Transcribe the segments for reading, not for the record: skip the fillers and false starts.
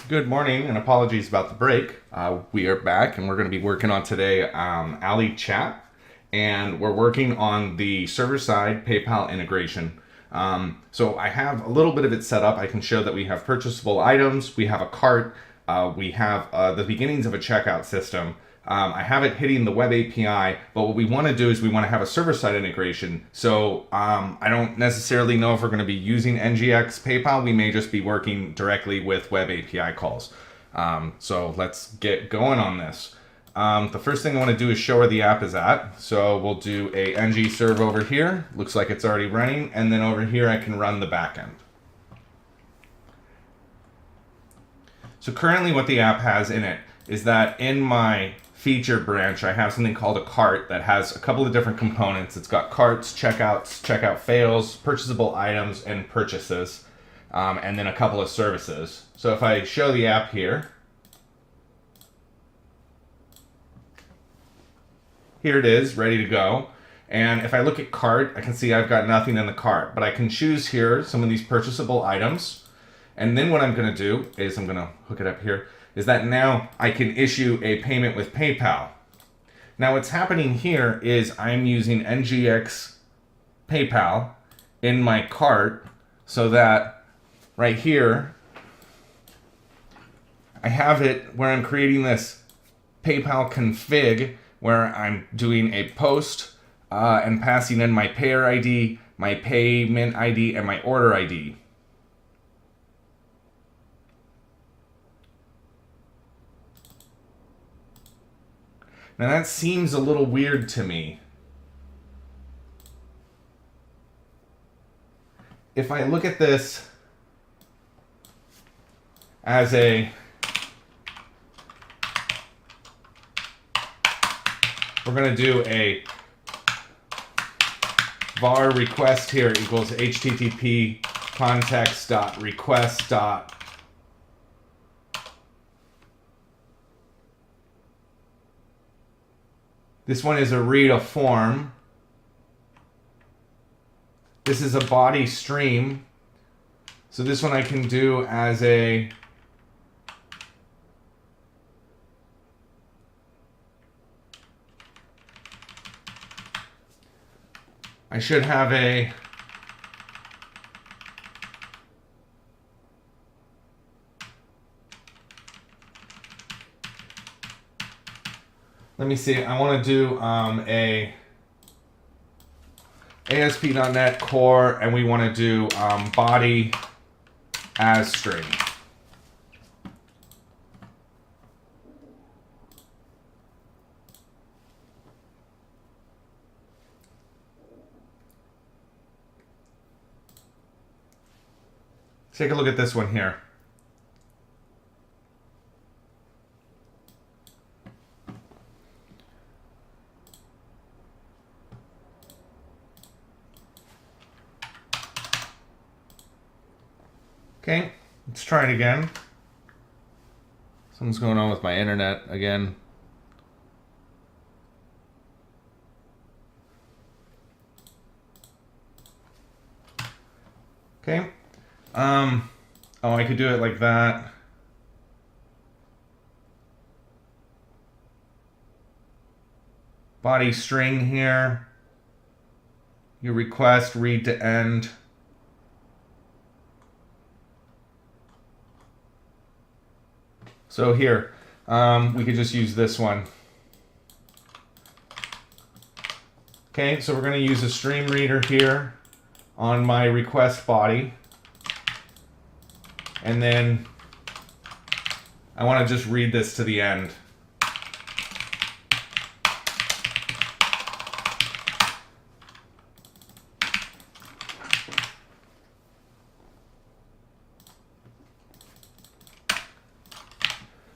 Good morning, and apologies about the break. We are back, and we're going to be working on today Ali Chat, and we're working on the server-side PayPal integration. So I have a little bit of it set up. I can show that we have purchasable items, we have a cart, we have the beginnings of a checkout system. I have it hitting the web API, but what we want to do is we want to have a server-side integration. So I don't necessarily know if we're going to be using NGX PayPal. We may just be working directly with web API calls. So let's get going on this. The first thing I want to do is show where the app is at. So we'll do a ng serve over here. Looks like it's already running. And then over here I can run the backend. So currently what the app has in it is that in my feature branch, I have something called a cart that has a couple of different components. It's got carts, checkouts, checkout fails, purchasable items, and purchases, and then a couple of services. So if I show the app here, here it is, ready to go. And if I look at cart, I can see I've got nothing in the cart, but I can choose here some of these purchasable items. And then what I'm going to do is I'm going to hook it up here, is that now I can issue a payment with PayPal. Now what's happening here is I'm using NGX PayPal in my cart so that right here I have it where I'm creating this PayPal config where I'm doing a post and passing in my payer ID, my payment ID, and my order ID. Now that seems a little weird to me. If I look at this as we're going to do a var request here equals http context.request. This one is a read a form. This is a body stream. So this one I can do as I should have a let me see, I want to do a ASP.NET Core, and we want to do body as string. Take a look at this one here. Okay, let's try it again. Something's going on with my internet again. Okay. Oh, I could do it like that. Body string here. Your request, read to end. So here, we could just use this one. Okay, so we're going to use a stream reader here on my request body. And then I want to just read this to the end.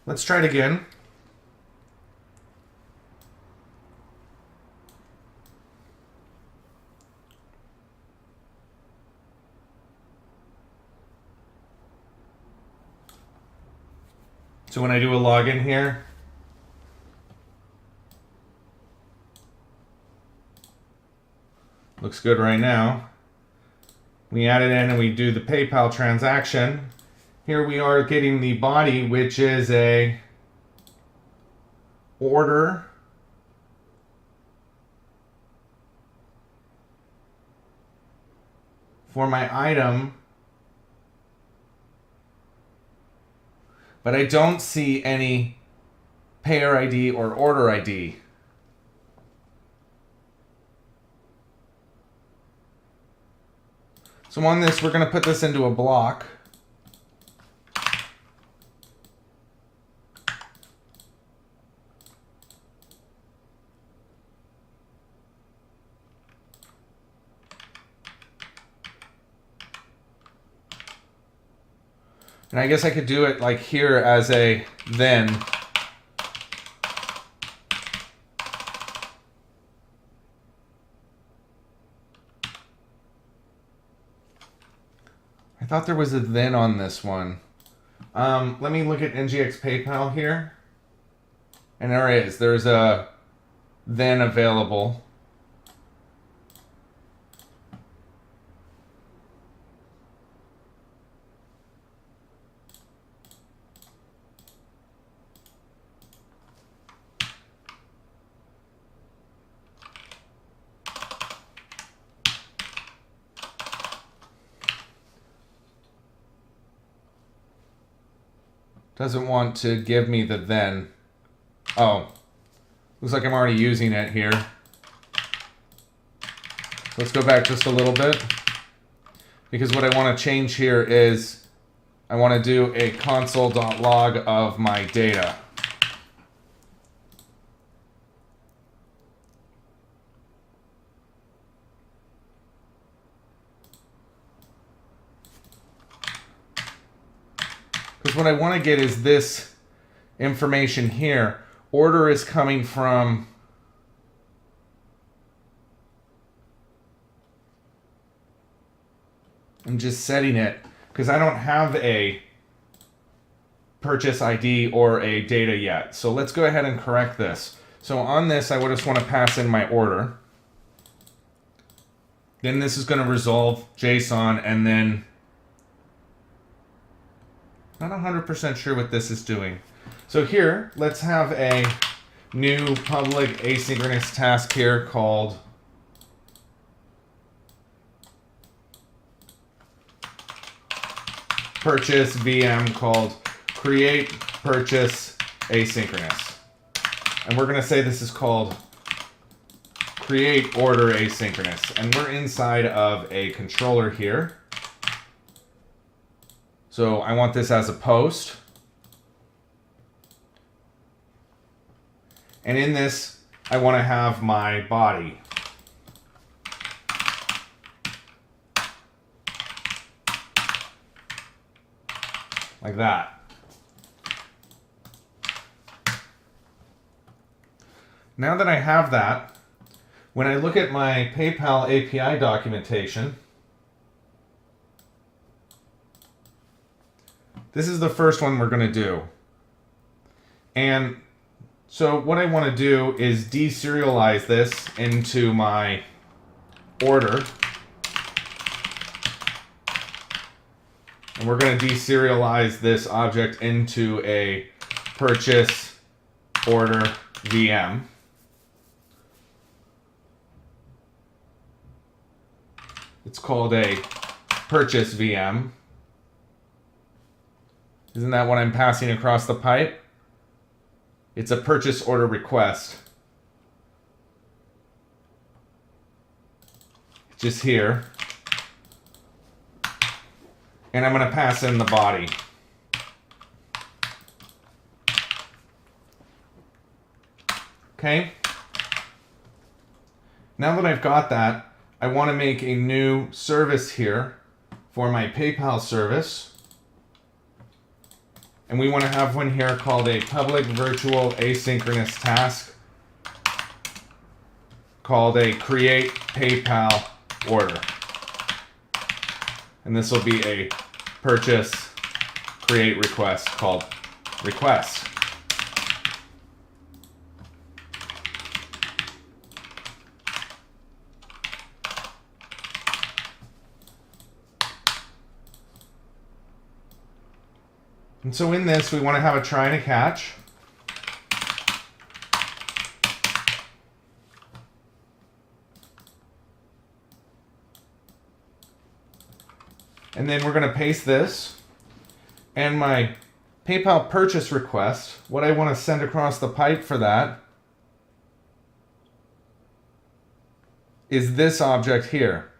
Let's try it again. So when I do a login here, looks good right now. We add it in and we do the PayPal transaction, here we are getting the body, which is a order for my item, but I don't see any payer ID or order ID. So on this, we're going to put this into a block. And I guess I could do it like here as a then. I thought there was a then on this one. Let me look at NGX PayPal here. And there is. There's a then available. Doesn't want to give me the then. Oh, looks like I'm already using it here. Let's go back just a little bit. Because what I want to change here is I want to do a console.log of my data. Because what I want to get is this information here. Order is coming from I'm just setting it because I don't have a purchase ID or a data yet. So let's go ahead and correct this. So on this, I would just want to pass in my order. Then this is going to resolve JSON, and then not 100% sure what this is doing. So here, let's have a new public asynchronous task here called purchase VM called create purchase asynchronous. And we're going to say this is called create order asynchronous. And we're inside of a controller here. So I want this as a post. And in this, I want to have my body. Like that. Now that I have that, when I look at my PayPal API documentation, this is the first one we're going to do. And so what I want to do is deserialize this into my order. And we're going to deserialize this object into a purchase order VM. It's called a purchase VM. Isn't that what I'm passing across the pipe? It's a purchase order request. Just here. And I'm going to pass in the body. Okay. Now that I've got that, I want to make a new service here for my PayPal service. And we want to have one here called a public virtual asynchronous task called a create PayPal order. And this will be a purchase create request called request. And so in this, we want to have a try and a catch. And then we're going to paste this. And my PayPal purchase request, what I want to send across the pipe for that is this object here.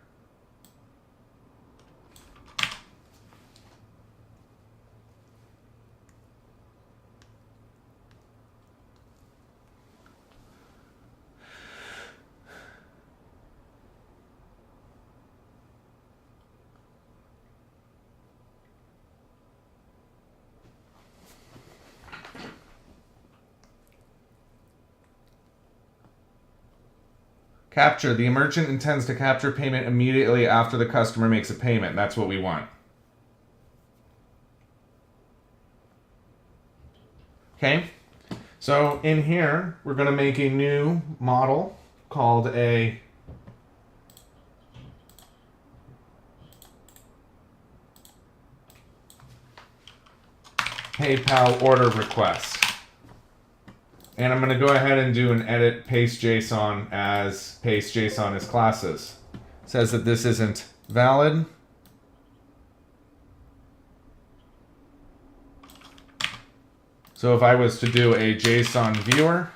Capture. The merchant intends to capture payment immediately after the customer makes a payment. That's what we want. Okay. So in here, we're going to make a new model called a PayPal order request. And I'm going to go ahead and do an edit paste JSON as paste JSON as classes. It says that this isn't valid. So if I was to do a JSON viewer,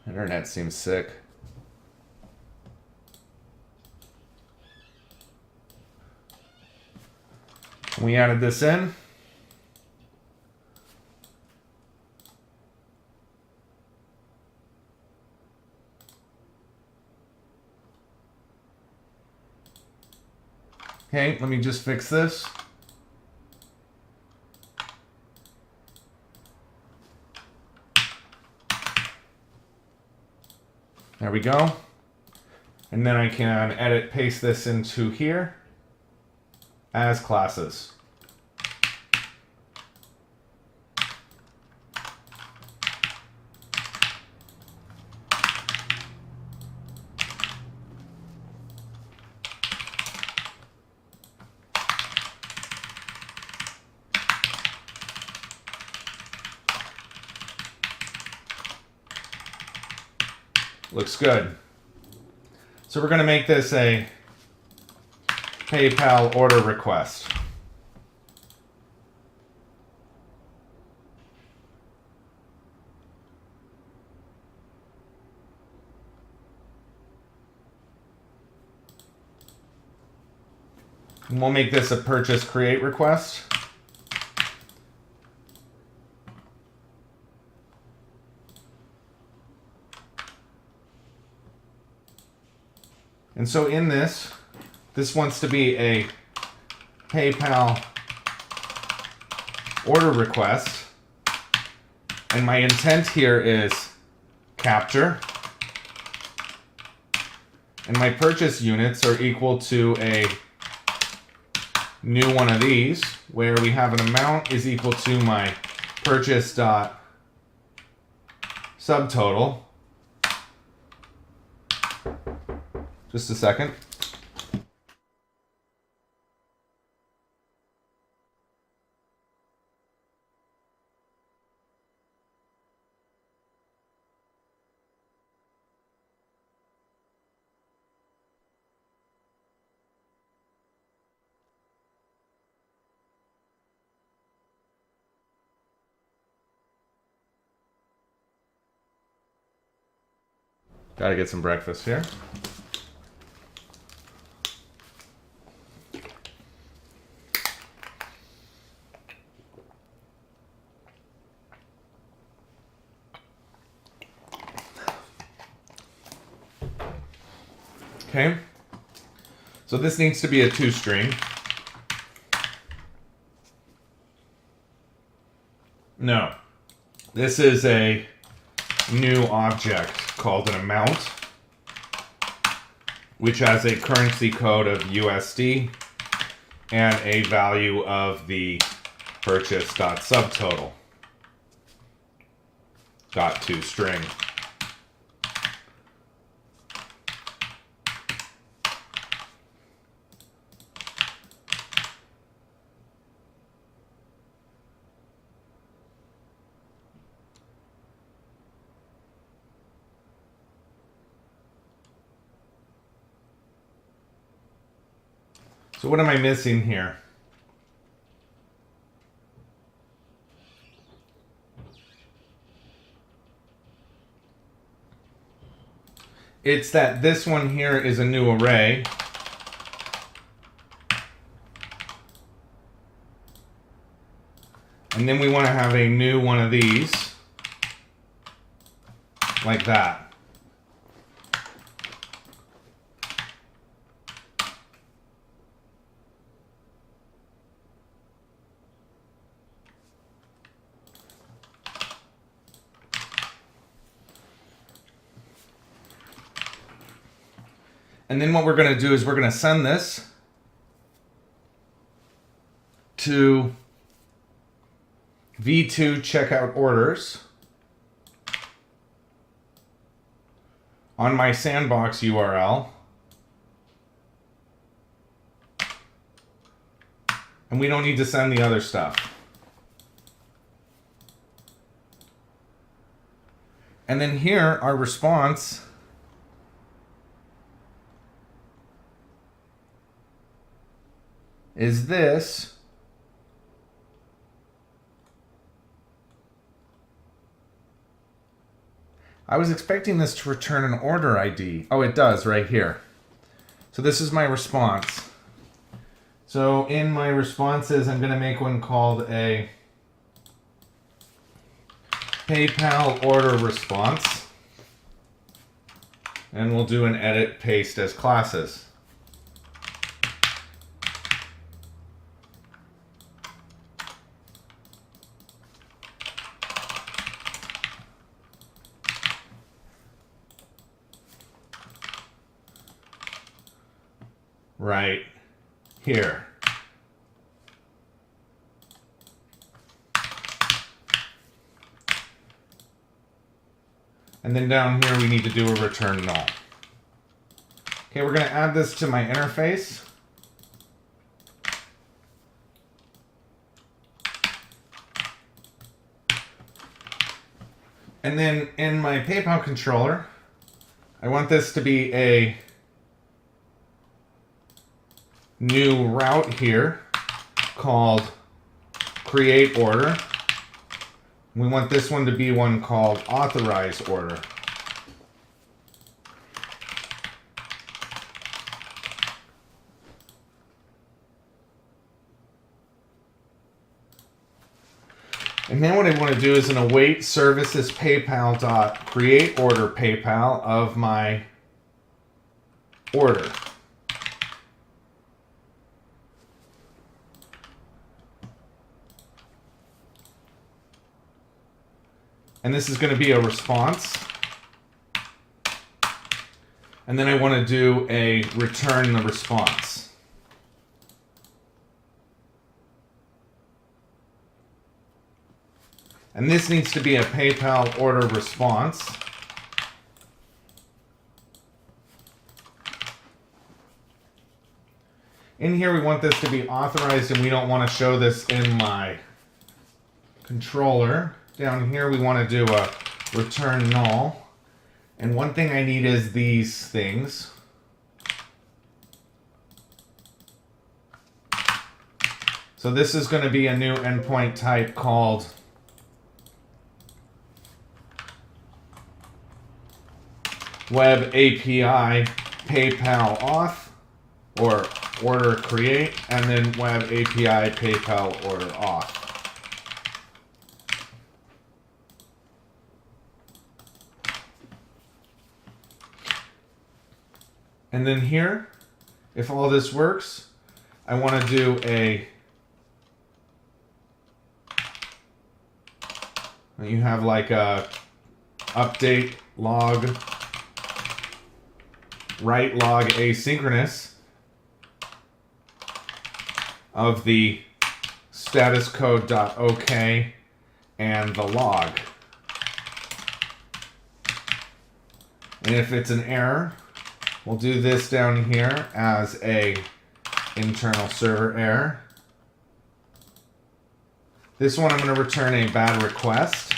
internet seems sick. We added this in. Okay, let me just fix this. There we go. And then I can edit, paste this into here as classes. Looks good. So we're going to make this a PayPal order request. And we'll make this a purchase create request. And so in this wants to be a PayPal order request. And my intent here is capture. And my purchase units are equal to a new one of these, where we have an amount is equal to my purchase dot subtotal. Just a second. Gotta get some breakfast here. Okay, so this needs to be a toString. No, this is a new object called an amount, which has a currency code of USD and a value of the purchase.subtotal. .toString. So what am I missing here? It's that this one here is a new array. And then we want to have a new one of these, like that. And then what we're going to do is we're going to send this to v2 checkout orders on my sandbox URL. And we don't need to send the other stuff. And then here, our response is this. I was expecting this to return an order ID. Oh, it does right here. So this is my response. So in my responses, I'm going to make one called a PayPal order response. And we'll do an edit paste as classes. Right here. And then down here we need to do a return null. Okay, we're going to add this to my interface. And then in my PayPal controller, I want this to be a new route here called create order. We want this one to be one called authorize order. And then what I want to do is an await services PayPal dot create order PayPal of my order. And this is going to be a response. And then I want to do a return the response. And this needs to be a PayPal order response. In here we want this to be authorized, and we don't want to show this in my controller. Down here we want to do a return null. And one thing I need is these things. So this is going to be a new endpoint type called WebAPI PayPal auth or order create, and then WebAPI PayPal order auth. And then here, if all this works, I want to do a, you have like a update log, write log asynchronous of the status code.ok and the log. And if it's an error, we'll do this down here as a internal server error. This one I'm going to return a bad request.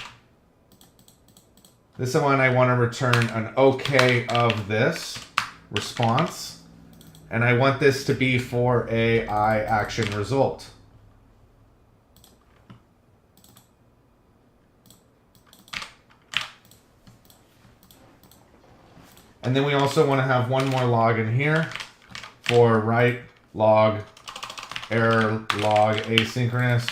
This one I want to return an OK of this response. And I want this to be for a I action result. And then we also want to have one more log in here for write log error log asynchronous,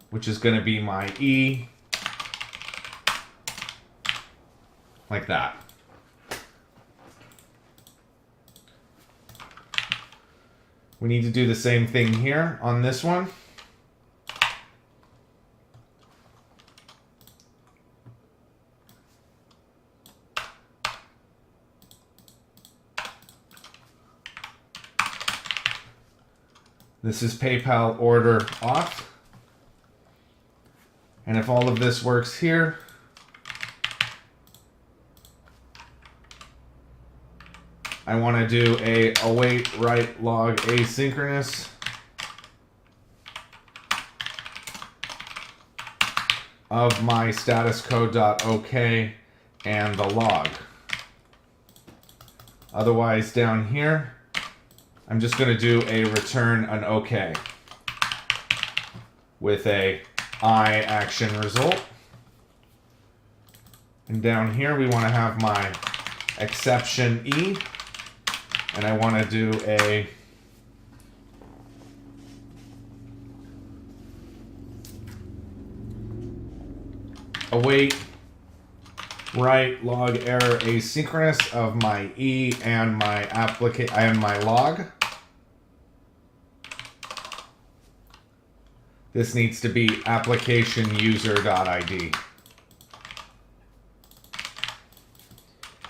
which is going to be my E, like that. We need to do the same thing here on this one. This is PayPal order auth. And if all of this works here, I want to do a await write log asynchronous of my status code.ok and the log. Otherwise, down here, I'm just going to do a return an OK with a I action result. And down here, we want to have my exception E. And I want to do a await write log error asynchronous of my E and my log. This needs to be application user.id.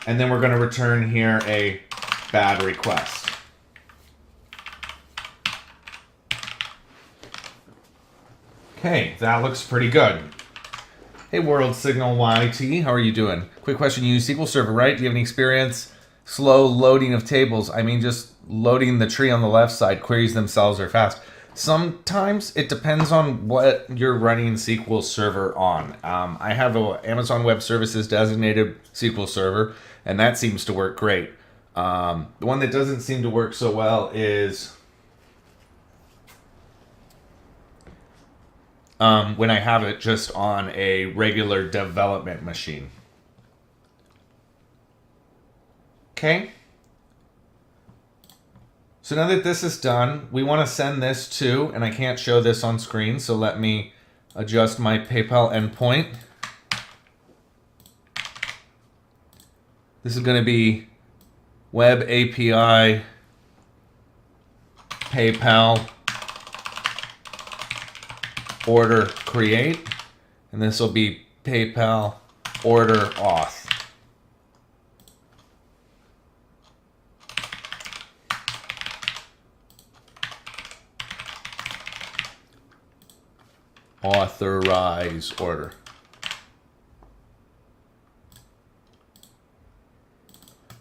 And then we're going to return here a bad request. Okay, that looks pretty good. Hey world, Signal YT, how are you doing? Quick question, you use SQL Server, right? Do you have any experience? Slow loading of tables. I mean, just loading the tree on the left side. Queries themselves are fast. Sometimes it depends on what you're running SQL Server on. I have an Amazon Web Services designated SQL Server, and that seems to work great. The one that doesn't seem to work so well is when I have it just on a regular development machine. Okay. So now that this is done, we want to send this to, and I can't show this on screen, so let me adjust my PayPal endpoint. This is going to be WebAPI PayPal order create, and this will be PayPal order auth. Authorize order.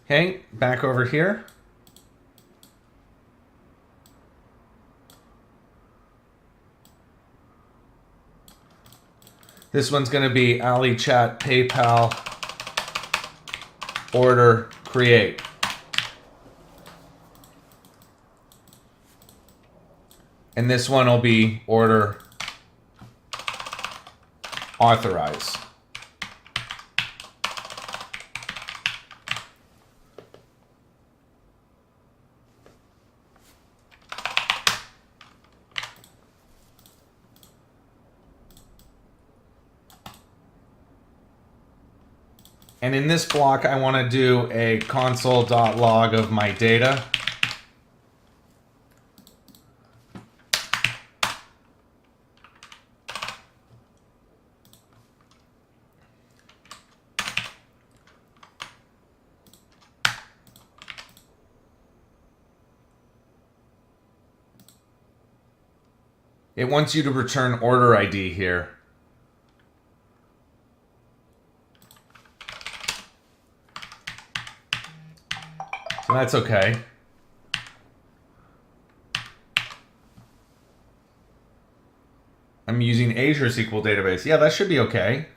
Okay, back over here. This one's going to be Ali Chat PayPal order create. And this one will be order authorize. And in this block, I want to do a console.log of my data. It wants you to return order ID here. So that's okay. I'm using Azure SQL database. Yeah, that should be okay.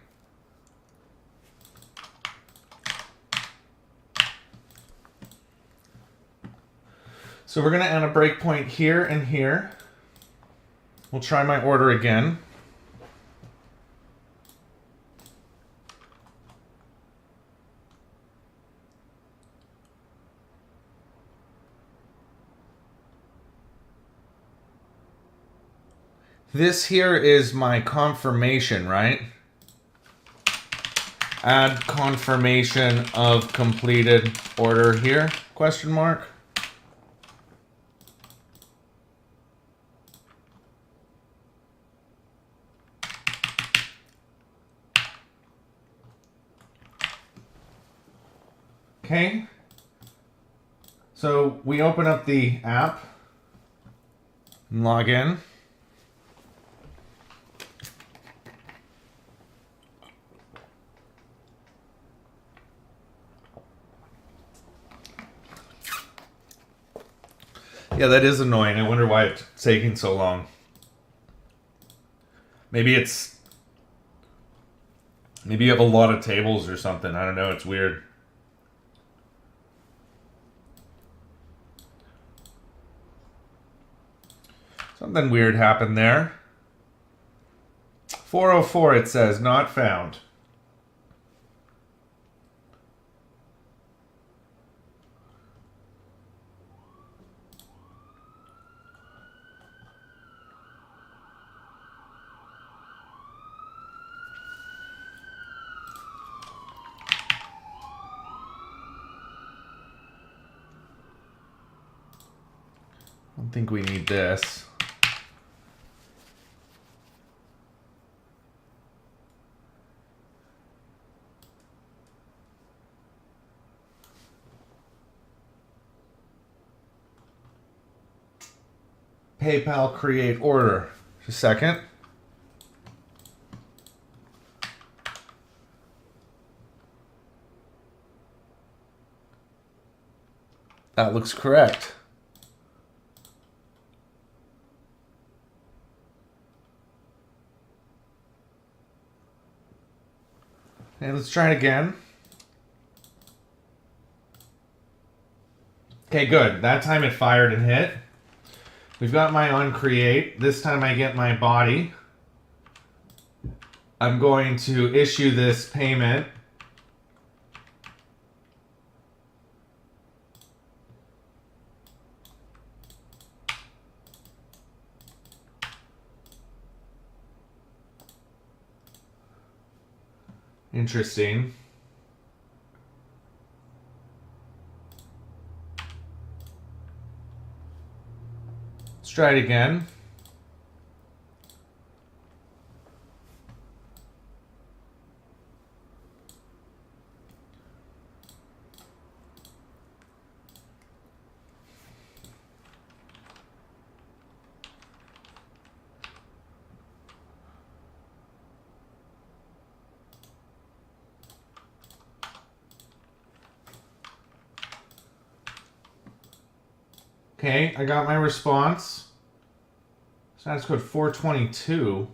So we're going to add a breakpoint here and here. We'll try my order again. This here is my confirmation, right? Add confirmation of completed order here, question mark. Okay. So we open up the app and log in. Yeah, that is annoying. I wonder why it's taking so long. Maybe you have a lot of tables or something. I don't know. It's weird. Something weird happened there. 404, it says, not found. I don't think we need this. PayPal create order. Just a second. That looks correct. Okay, let's try it again. Okay, good. That time it fired and hit. We've got my on create. This time I get my body. I'm going to issue this payment. Interesting. Let's try it again. Okay, I got my response. Status code 422.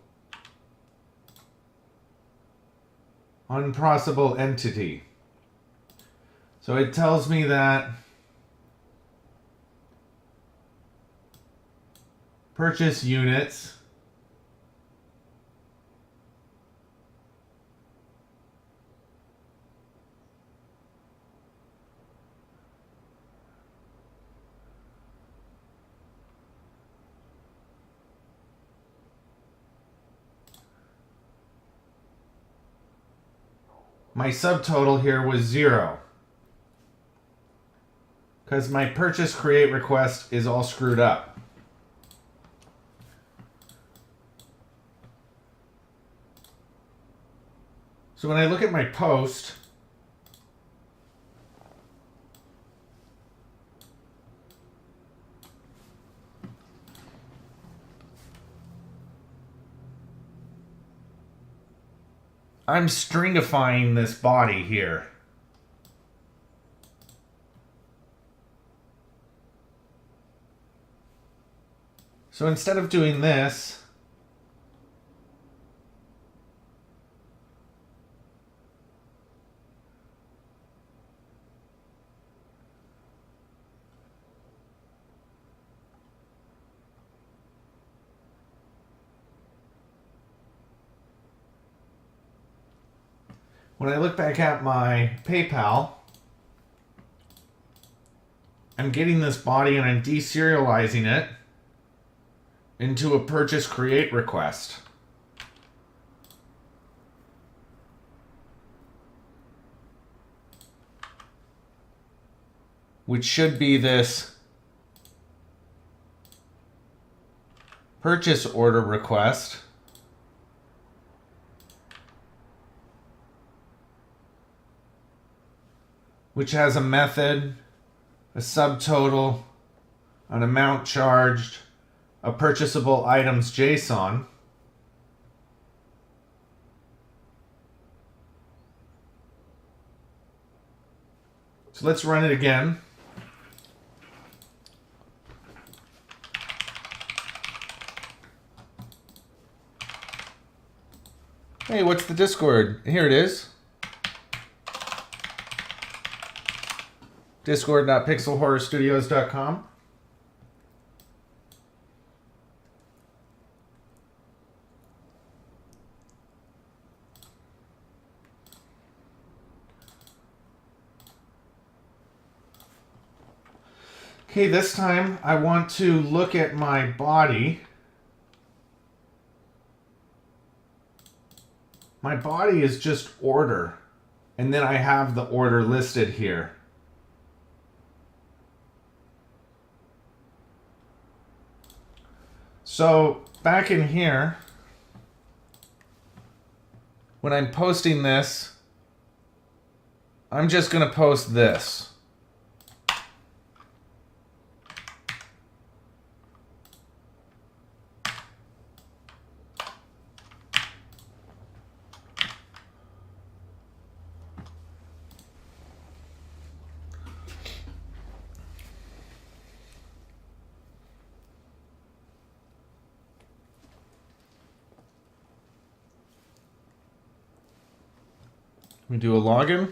Unprocessable entity. So it tells me that purchase units my subtotal here was 0 because my purchase create request is all screwed up. So when I look at my post, I'm stringifying this body here. So instead of doing this, When I look back at my PayPal, I'm getting this body and I'm deserializing it into a purchase create request. Which should be this purchase order request. Which has a method, a subtotal, an amount charged, a purchasable items JSON. So let's run it again. Hey, what's the Discord? Here it is. Discord.pixelhorrorstudios.com. Okay, this time I want to look at my body. My body is just order, and then I have the order listed here. So back in here, when I'm posting this, I'm just going to post this. We do a login.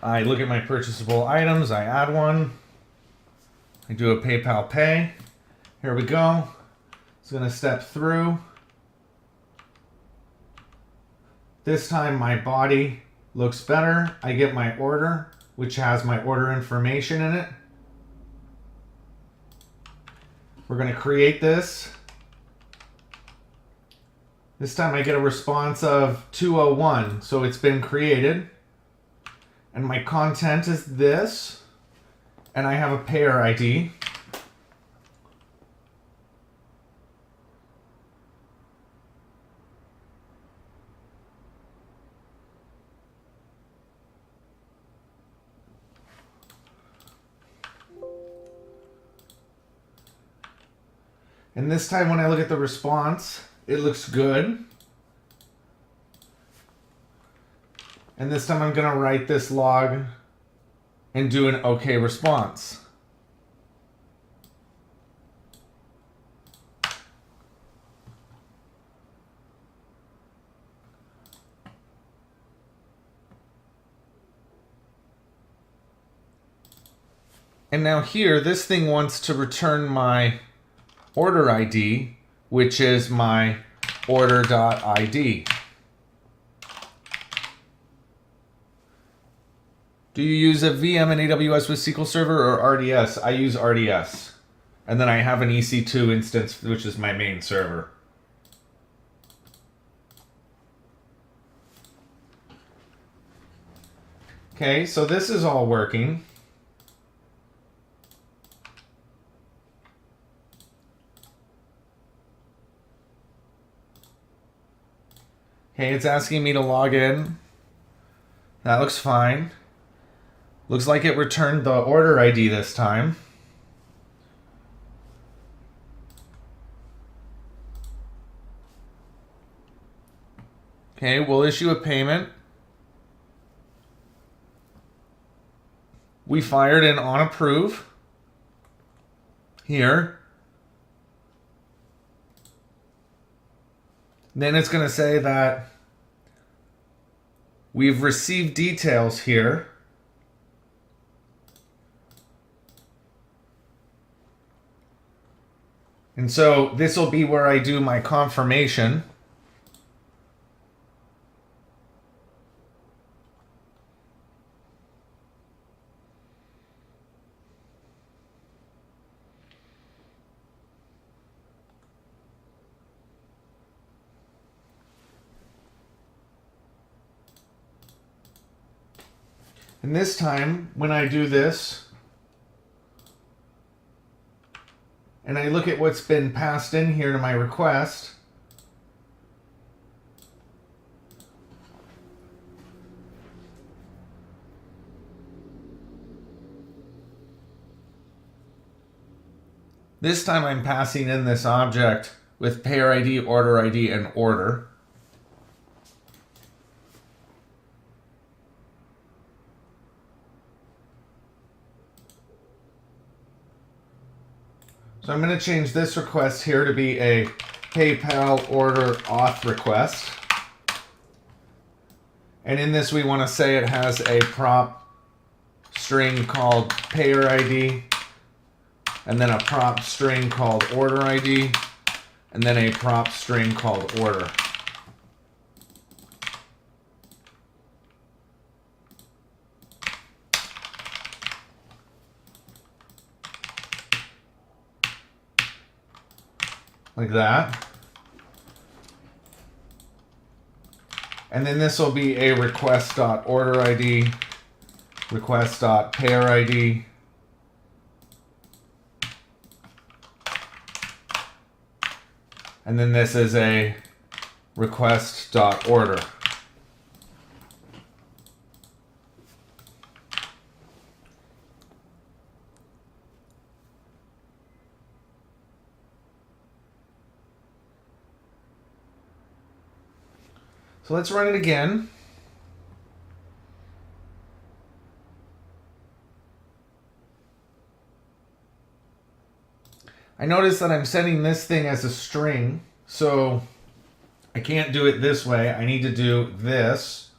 I look at my purchasable items, I add one. I do a PayPal pay. Here we go. It's going to step through. This time my body looks better. I get my order, which has my order information in it. We're going to create this. This time I get a response of 201, so it's been created. And my content is this, and I have a payer ID. And this time when I look at the response, it looks good. And this time I'm going to write this log and do an OK response. And now here, this thing wants to return my order ID, which is my order.id. Do you use a VM in AWS with SQL Server or RDS? I use RDS. And then I have an EC2 instance, which is my main server. Okay, so this is all working. Okay, it's asking me to log in. That looks fine. Looks like it returned the order ID this time. Okay, we'll issue a payment. We fired an on approve here. Then it's going to say that we've received details here. And so this will be where I do my confirmation. And this time, when I do this, and I look at what's been passed in here to my request, this time I'm passing in this object with payer ID, order ID, and order. So I'm going to change this request here to be a PayPal order auth request. And in this we want to say it has a prop string called payer ID, and then a prop string called order ID, and then a prop string called order. Like that. And then this will be a request.order ID, request.payer ID, and then this is a request.order. So let's run it again. I notice that I'm setting this thing as a string, so I can't do it this way. I need to do this.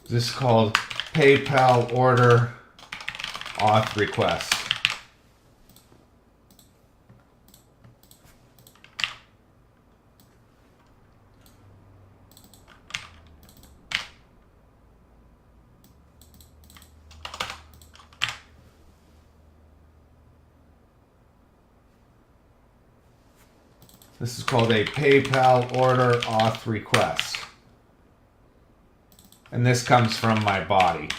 This is called PayPal order auth request. This is called a PayPal order auth request. And this comes from my body.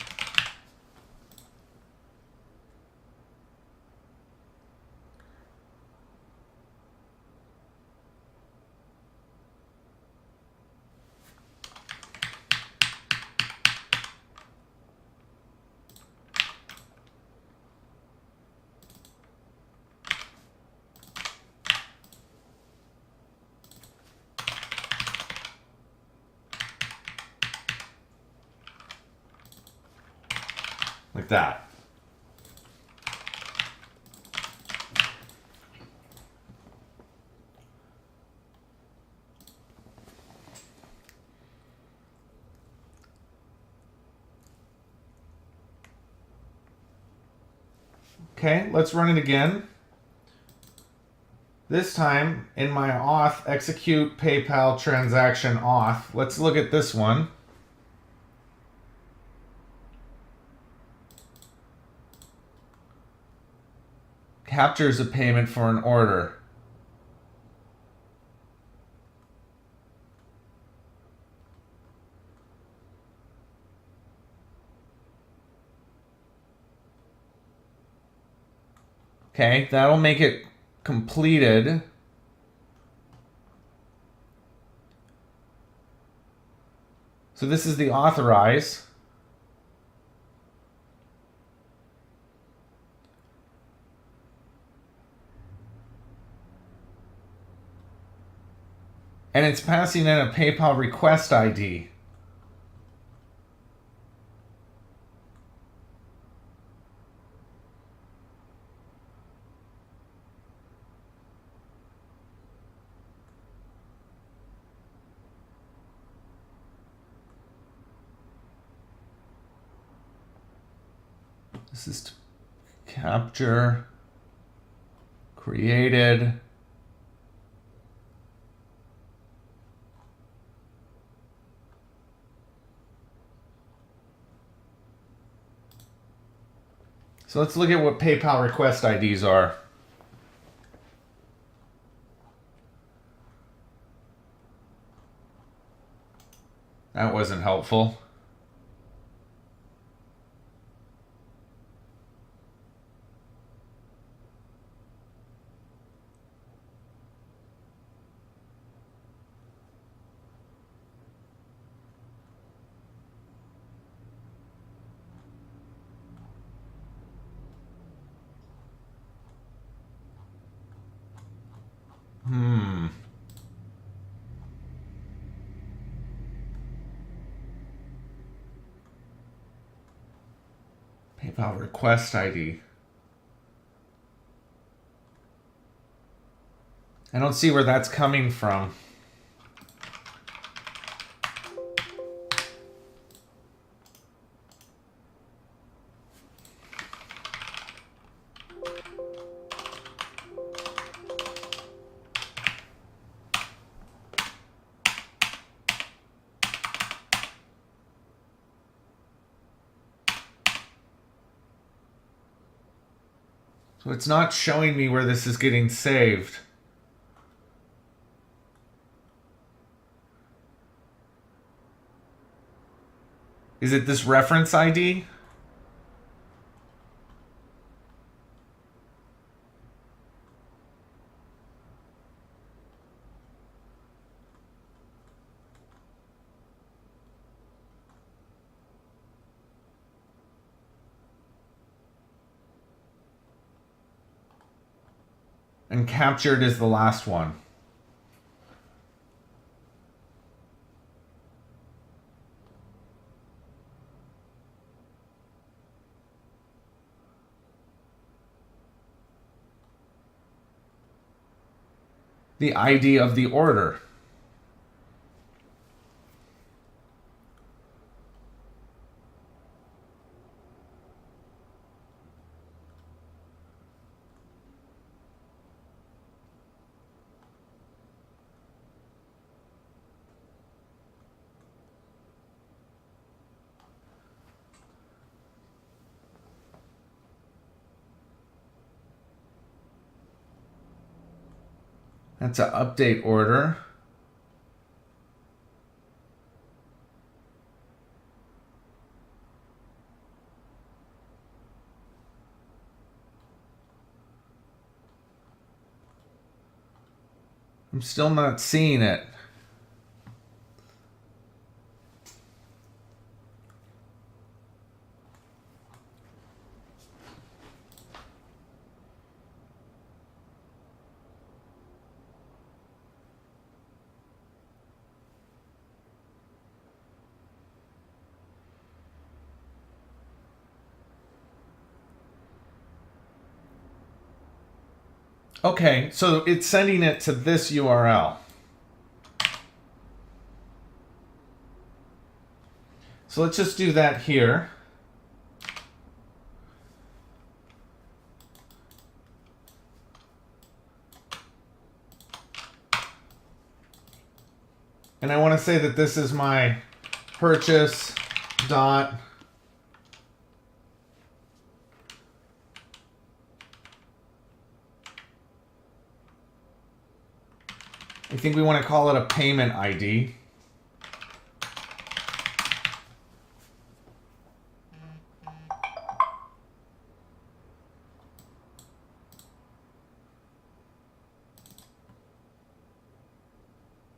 Like that. Okay, let's run it again. This time, in my auth, execute PayPal transaction auth. Let's look at this one. Captures a payment for an order. Okay, that'll make it completed. So this is the authorize. And it's passing in a PayPal request ID. This is to capture, created. So let's look at what PayPal request IDs are. That wasn't helpful. PayPal request ID. I don't see where that's coming from. So it's not showing me where this is getting saved. Is it this reference ID? And captured is the last one. The ID of the order. That's an update order. I'm still not seeing it. Okay, so it's sending it to this URL. So let's just do that here. And I want to say that this is my purchase dot I think we want to call it a payment ID.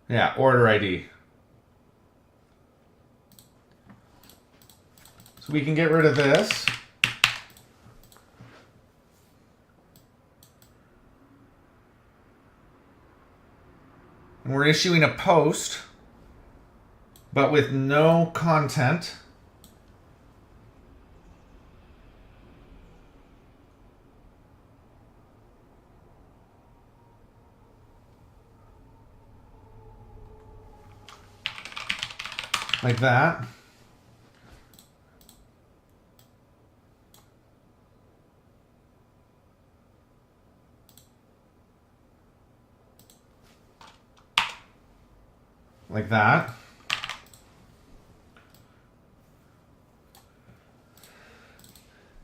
Yeah, order ID. So we can get rid of this. And we're issuing a post, but with no content. Like that. like that.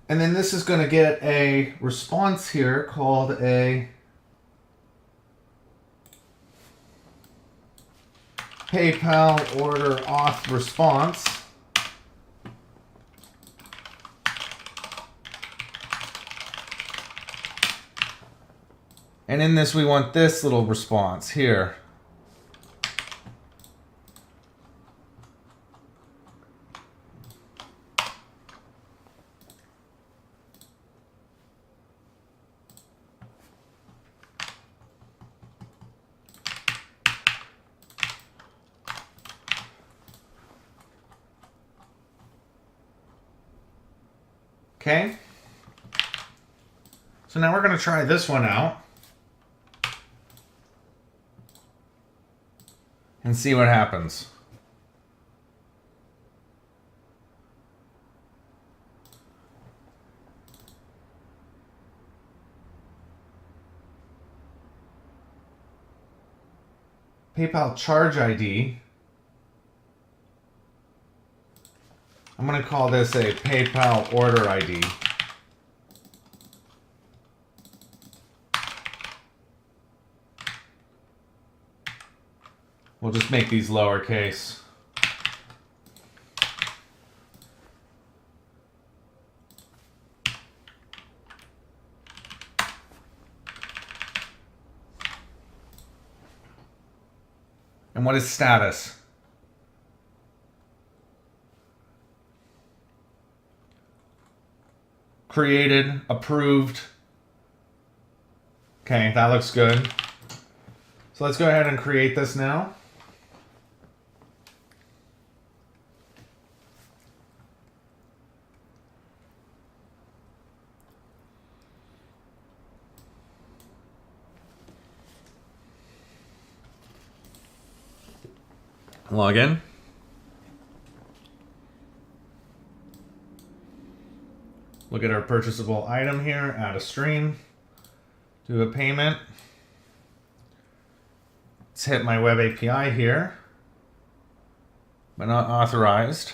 And then this is going to get a response here called a PayPal order auth response. And in this, we want this little response here. Okay. So now we're going to try this one out and see what happens. PayPal charge ID. I'm going to call this a PayPal order ID. We'll just make these lowercase. And what is status? Created, approved. Okay, that looks good. So let's go ahead and create this now. Log in. Look at our purchasable item here, add a stream, do a payment. Let's hit my web API here, but not authorized.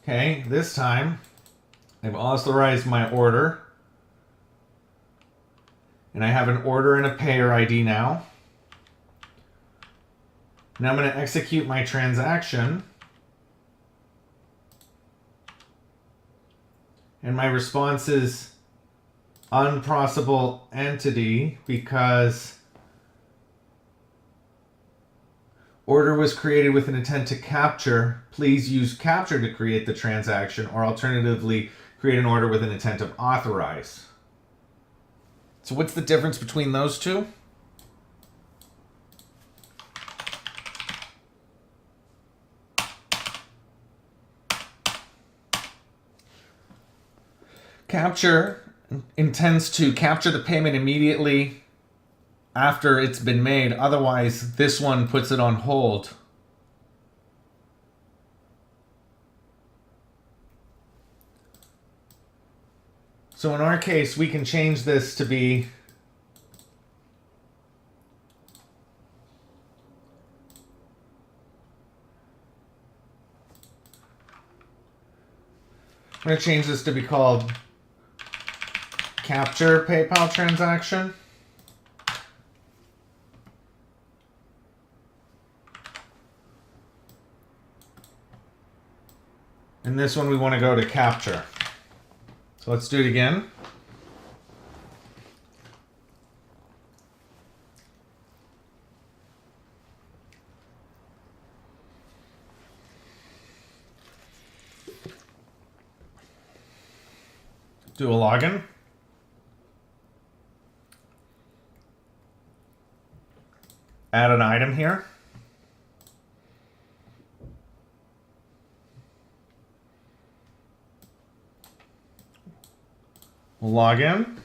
Okay, this time I've authorized my order, and I have an order and a payer ID now. Now I'm going to execute my transaction. And my response is unprocessable entity because order was created with an intent to capture. Please use capture to create the transaction, or alternatively, create an order with an intent of authorize. So what's the difference between those two? Capture intends to capture the payment immediately after it's been made. Otherwise, this one puts it on hold. So in our case, we can change this to be I'm going to change this to be called capture PayPal transaction. And this one we want to go to capture. So let's do it again. Do a login. Add an item here. We'll log in.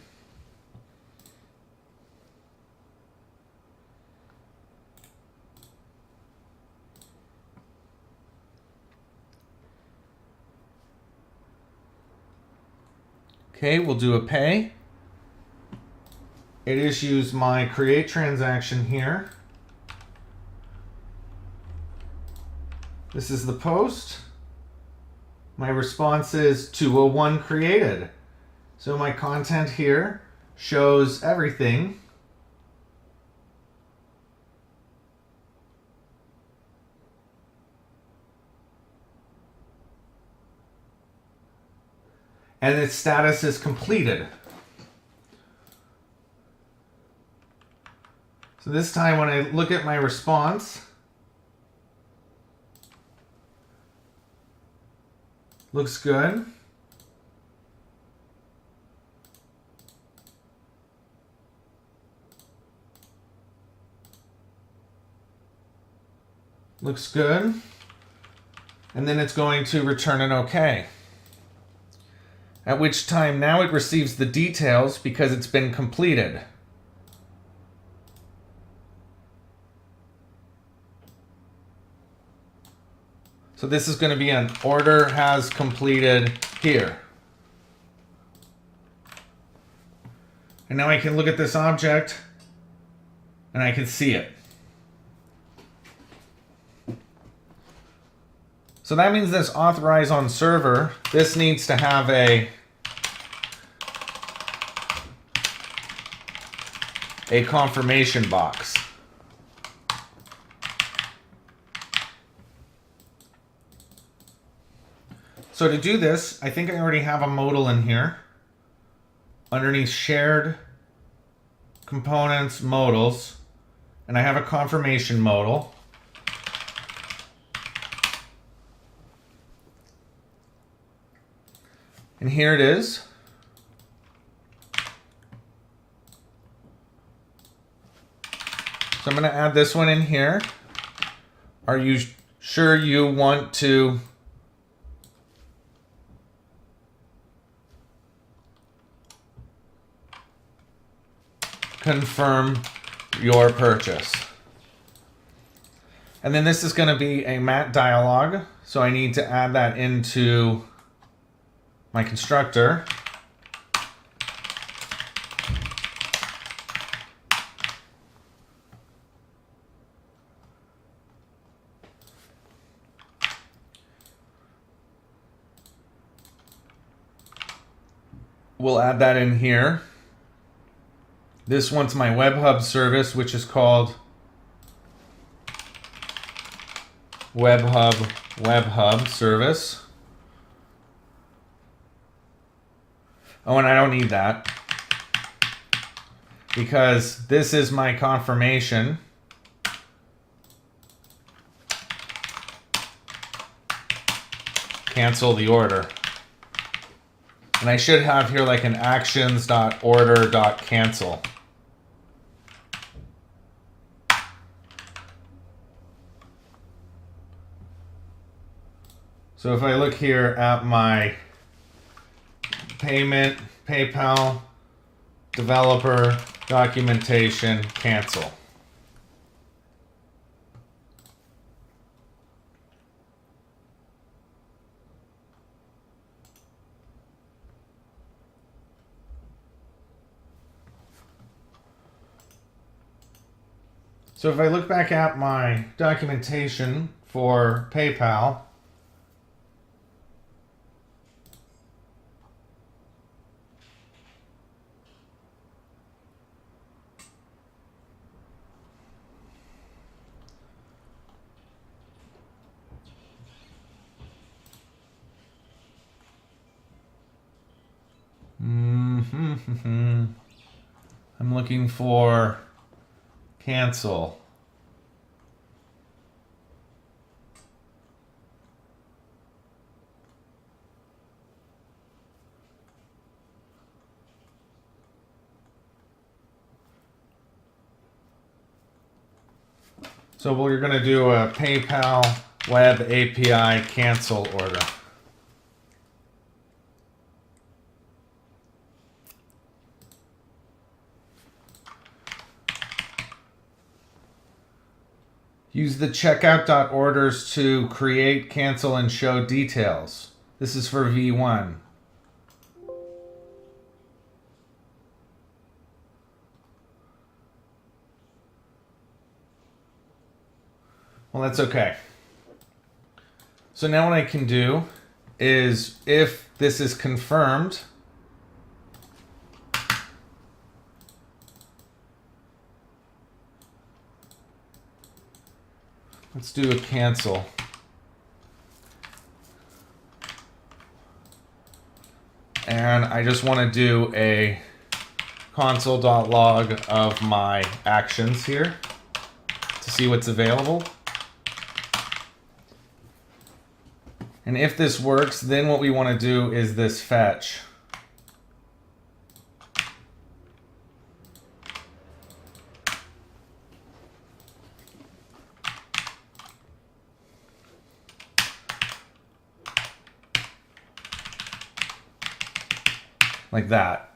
Okay, we'll do a pay. it issues my create transaction here. This is the post. My response is 201 created. So my content here shows everything. And its status is completed. So this time when I look at my response, looks good. Looks good. And then it's going to return an OK. At which time now it receives the details because it's been completed. So this is going to be an order has completed here. And now I can look at this object and I can see it. So that means this authorize on server, this needs to have a confirmation box. So to do this, I think I already have a modal in here. Underneath shared components, modals, and I have a confirmation modal. And here it is. So I'm going to add this one in here. Are you sure you want to confirm your purchase? And then this is going to be a mat dialog. So I need to add that into my constructor. We'll add that in here. This one's my WebHub service, which is called WebHub service. Oh, and I don't need that because this is my confirmation. Cancel the order. And I should have here like an actions.order.cancel. So if I look here at my payment, PayPal, developer, documentation, cancel. So if I look back at my documentation for PayPal, I'm looking for cancel. So we're going to do a PayPal Web API cancel order. Use the checkout.orders to create, cancel, and show details. This is for V1. Well, that's okay. So now what I can do is, if this is confirmed, let's do a cancel. And I just want to do a console.log of my actions here to see what's available. And if this works, then what we want to do is this fetch. Like that.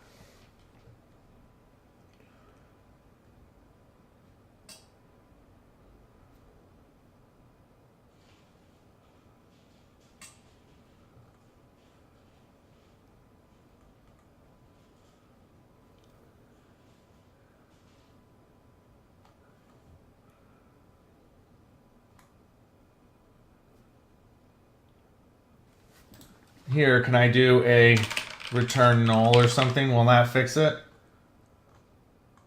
Here, can I do a return null or something? Will that fix it?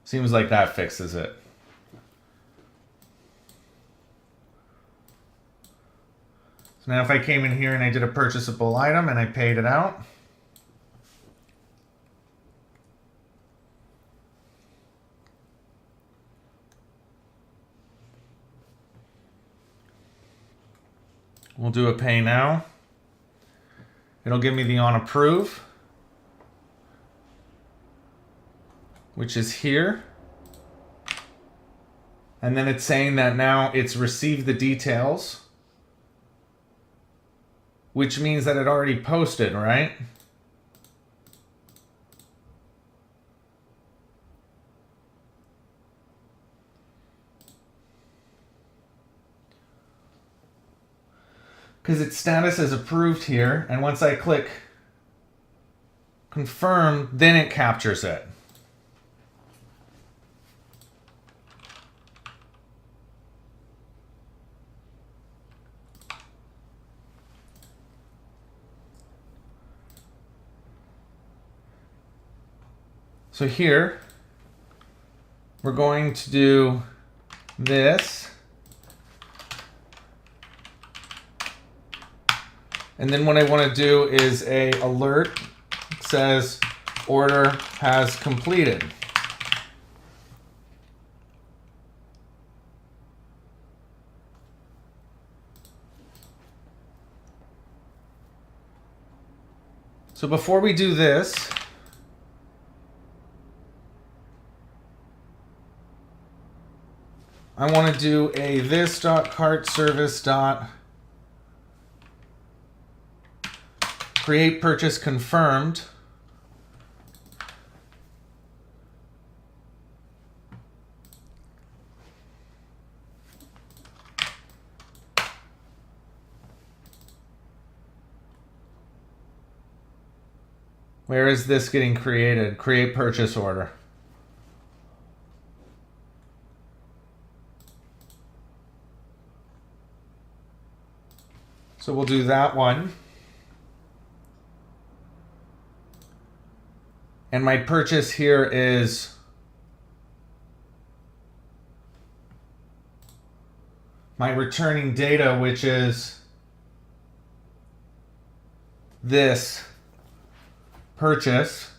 Seems like that fixes it. So now if I came in here and I did a purchasable item and I paid it out, we'll do a pay now. It'll give me the on approve, which is here. And then it's saying that now it's received the details, which means that it already posted, right? Because its status is approved here, and once I click confirm, then it captures it. So here, we're going to do this. And then what I want to do is a alert says order has completed. So before we do this, I want to do a this.cartService.create purchase confirmed. Where is this getting created? Create purchase order. So we'll do that one. And my purchase here is my returning data, which is this purchase.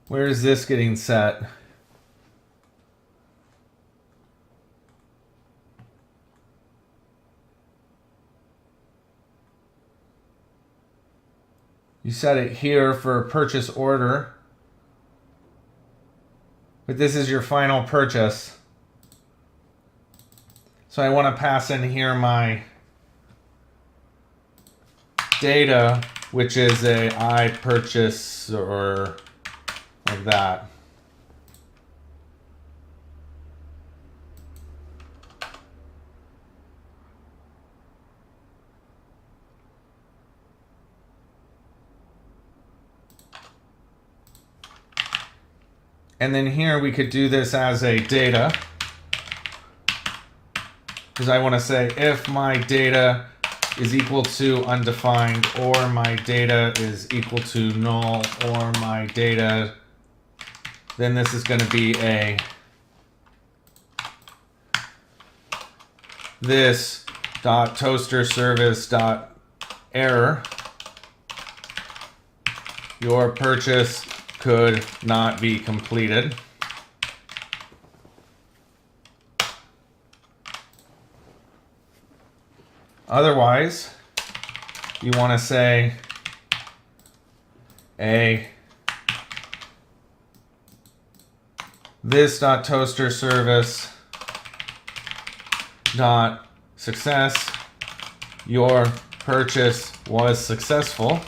Where is this getting set? You set it here for a purchase order, but this is your final purchase. So I want to pass in here my data, which is a I purchase or like that. And then here we could do this as a data, because I want to say if my data is equal to undefined, or my data is equal to null, or my data, then this is going to be a this dot toaster service dot error. Your purchase could not be completed. Otherwise, you want to say a this dot toaster service dot success. Your purchase was successful.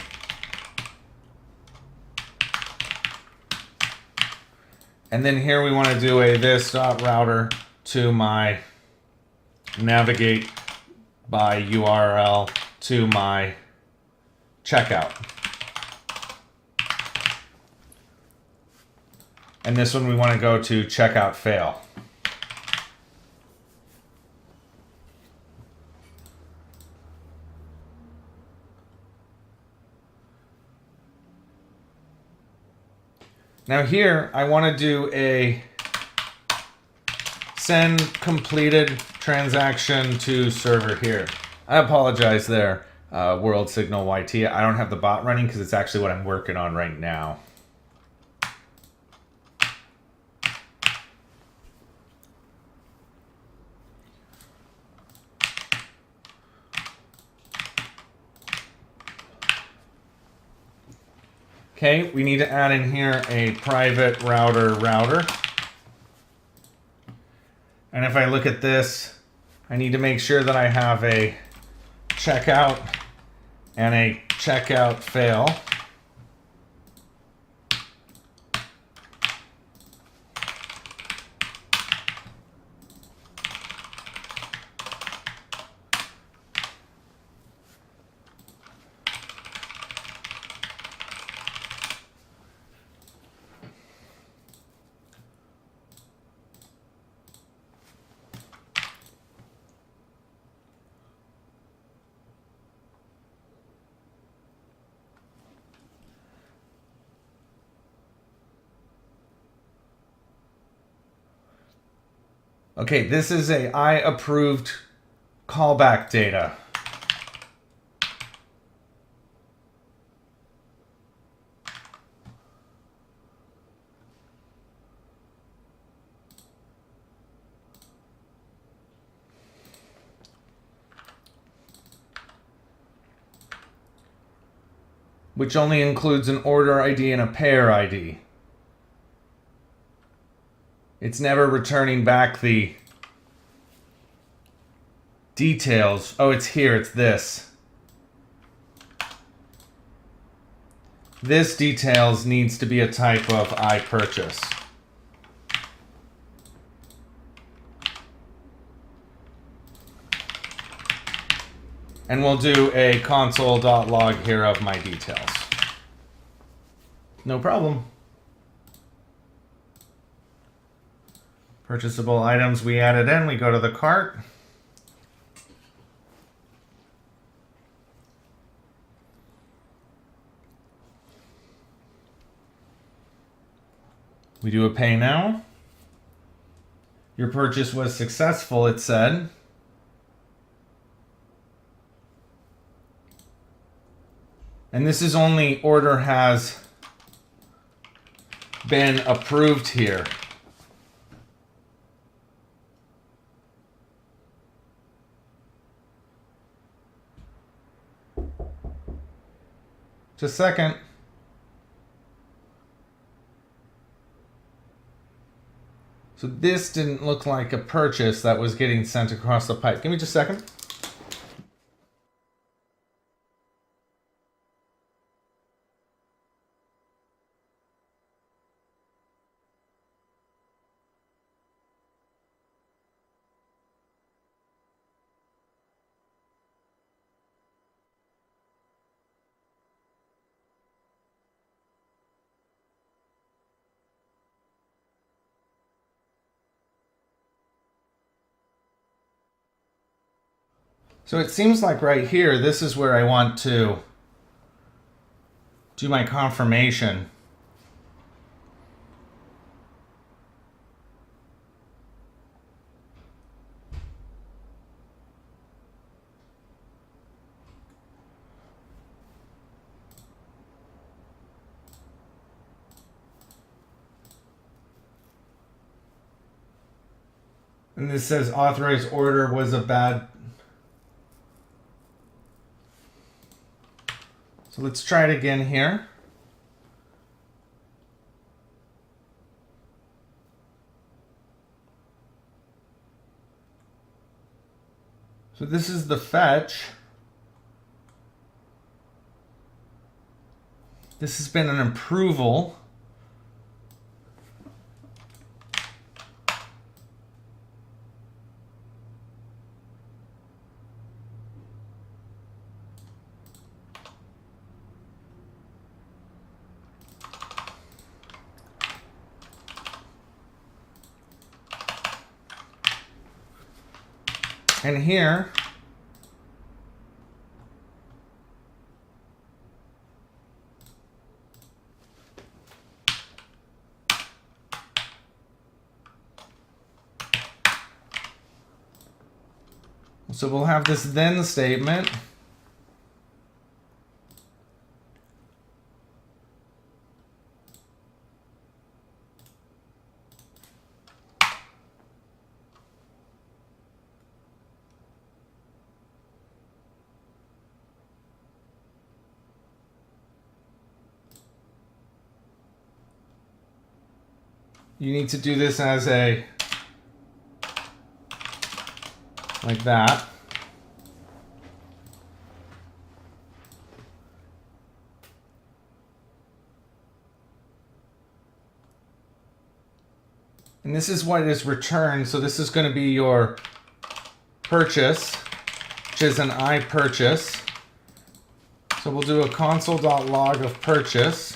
And then here we want to do a this dot router to my navigate by URL to my checkout. And this one we want to go to checkout fail. Now here I want to do a send completed transaction to server here. I apologize there, World Signal YT. I don't have the bot running because it's actually what I'm working on right now. Okay, we need to add in here a private router. And if I look at this, I need to make sure that I have a checkout and a checkout fail. Okay, this is a I approved callback data. Which only includes an order ID and a pair ID. It's never returning back the details. Oh, it's here, it's this. This details needs to be a type of I purchase. And we'll do a console.log here of my details. No problem. Purchasable items we added in, we go to the cart. We do a pay now. Your purchase was successful, it said. And this is only order has been approved here. Just a second. So this didn't look like a purchase that was getting sent across the pipe. Give me just a second. So it seems like right here, this is where I want to do my confirmation. And this says authorized order was a bad. So let's try it again here. So this is the fetch. This has been an approval. And here, so we'll have this then statement. You need to do this as a, like that. And this is what is returned. So this is going to be your purchase, which is an I purchase. So we'll do a console.log of purchase.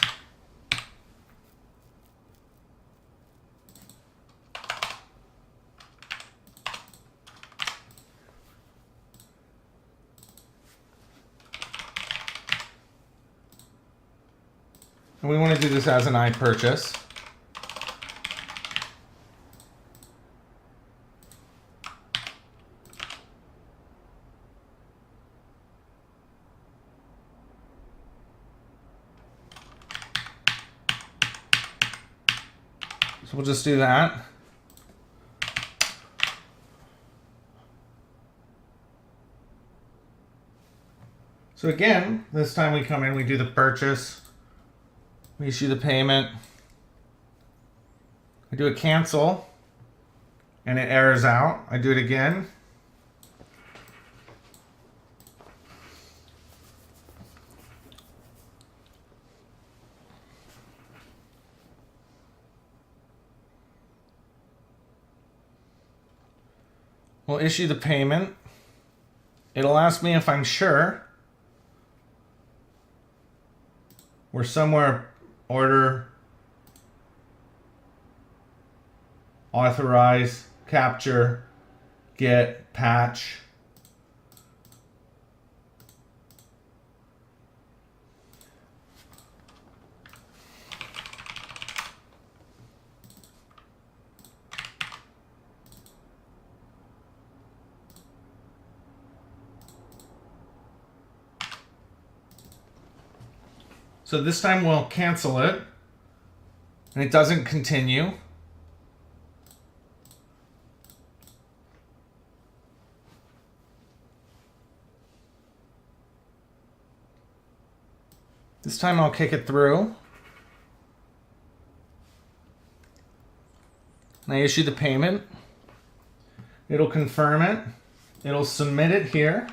And we want to do this as an I purchase. So we'll just do that. So again, this time we come in, we do the purchase, we issue the payment, I do a cancel, and it errors out. I do it again. We'll issue the payment. It'll ask me if I'm sure. We're somewhere order, authorize, capture, get, patch. So this time we'll cancel it, and it doesn't continue. This time I'll kick it through. And I issue the payment. It'll confirm it. It'll submit it here.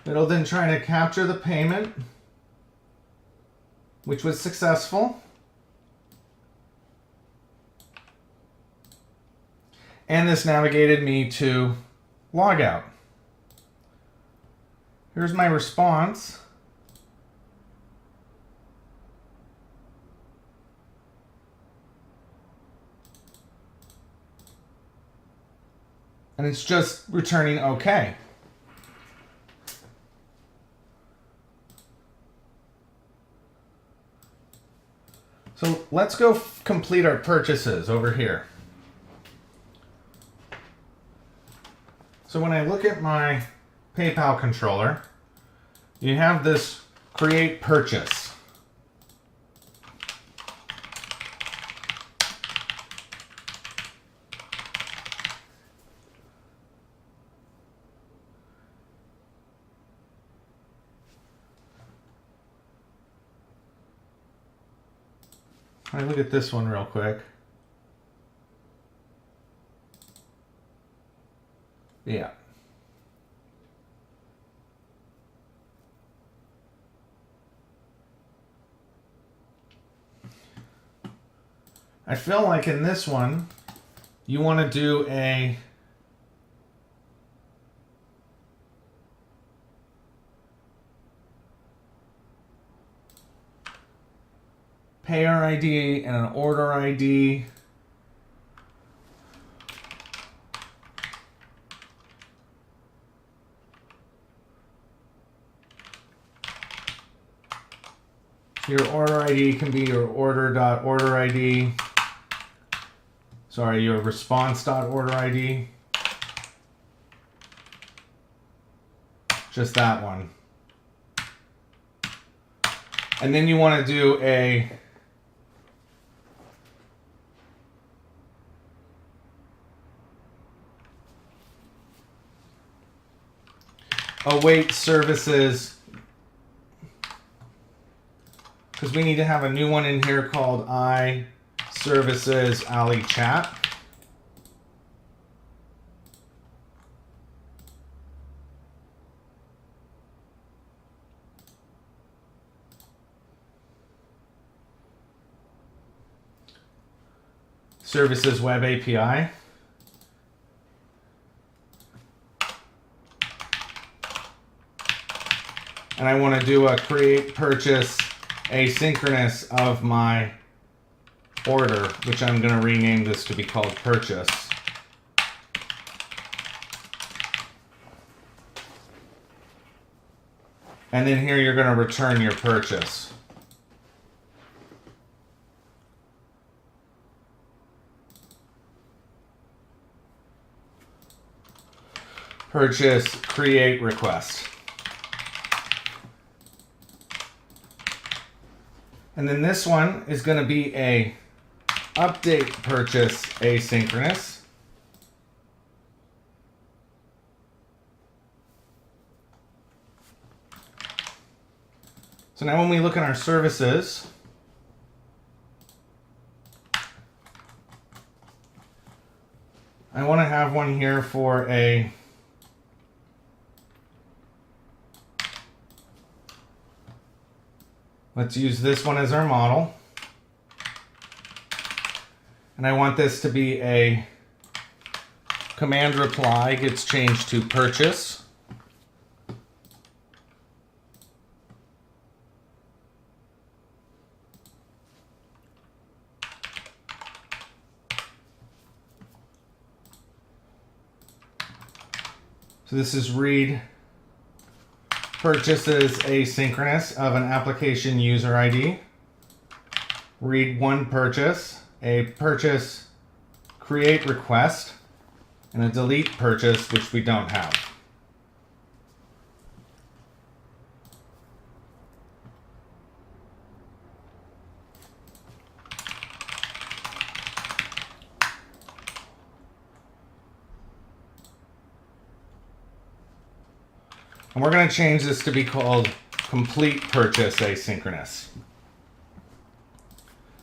It'll then try to capture the payment, which was successful. And this navigated me to logout. Here's my response. And it's just returning OK. So let's go complete our purchases over here. So when I look at my PayPal controller, you have this create purchase. I look at this one real quick. Yeah. I feel like in this one, you want to do a payer ID and an order ID. Your order ID can be your order.order ID. Sorry, your response.order ID. Just that one. And then you want to do a await services, because we need to have a new one in here called iServices Ali Chat. Services Web API. And I want to do a create purchase asynchronous of my order, which I'm going to rename this to be called purchase. And then here you're going to return your purchase. Purchase create request. And then this one is going to be a update purchase asynchronous. So now when we look at our services, I want to have one here for a let's use this one as our model. And I want this to be a command reply gets changed to purchase. So this is read purchases asynchronous of an application user ID. Read one purchase, a purchase create request, and a delete purchase, which we don't have. And we're going to change this to be called complete purchase asynchronous.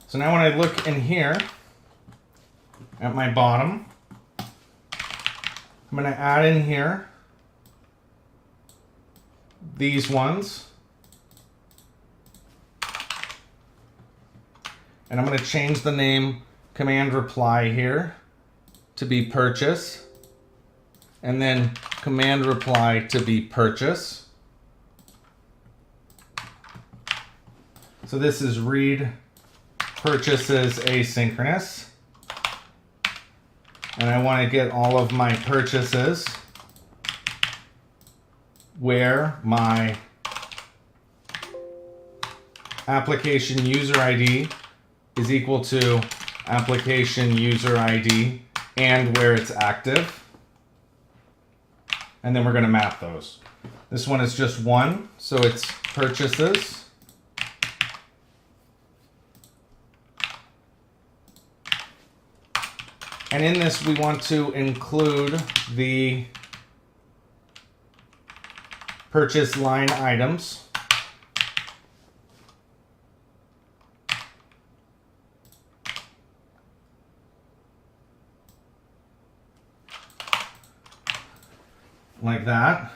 So now when I look in here at my bottom, I'm going to add in here these ones. And I'm going to change the name command reply here to be purchase. And then command reply to be purchase. So this is read purchases asynchronous. and I want to get all of my purchases where my application user ID is equal to application user ID and where it's active. And then we're going to map those. This one is just one, so it's purchases. And in this, we want to include the purchase line items. Like that.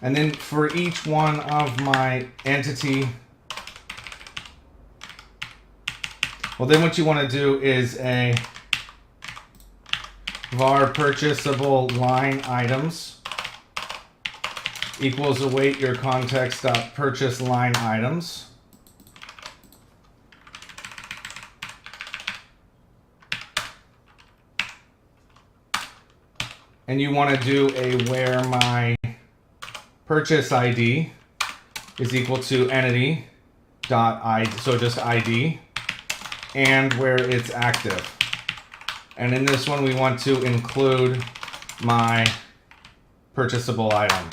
And then for each one of my entity, well, then what you want to do is a var purchasable line items equals await your context dot purchase line items. And you want to do a where my purchase ID is equal to entity dot ID, so just ID, and where it's active. And in this one, we want to include my purchasable item,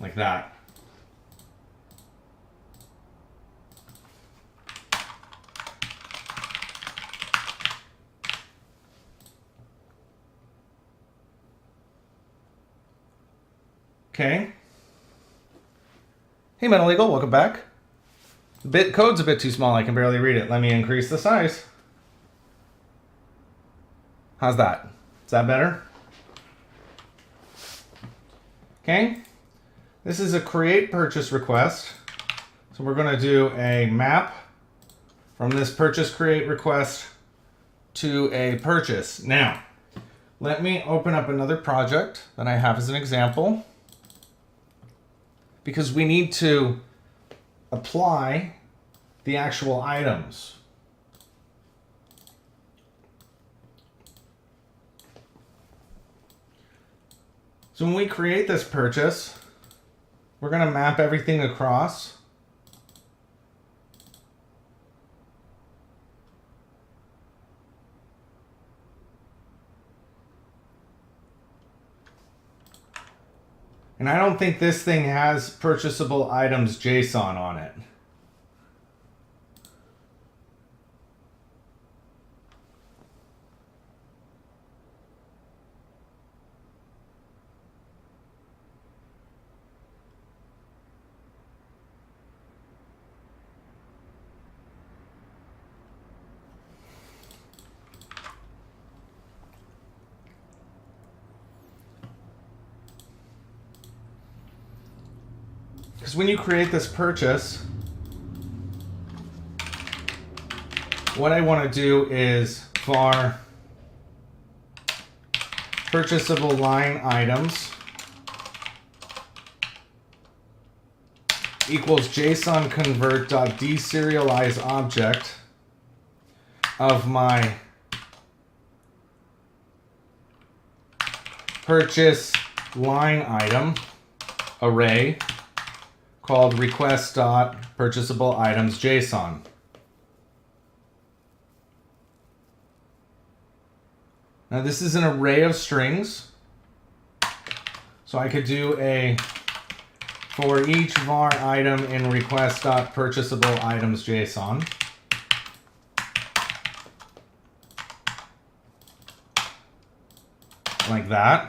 like that. Okay. Hey, Mental Eagle, welcome back. Code's a bit too small, I can barely read it. Let me increase the size. How's that? Is that better? Okay. This is a create purchase request. So we're going to do a map from this purchase create request to a purchase. Now, let me open up another project that I have as an example, because we need to apply the actual items. So when we create this purchase, we're going to map everything across. And I don't think this thing has purchasable items JSON on it. Because when you create this purchase, what I want to do is var purchasable line items equals JSON convert dot deserialize object of my purchase line item array called request dot purchasable items JSON. Now this is an array of strings, so I could do a for each var item in request dot purchasable items JSON. Like that.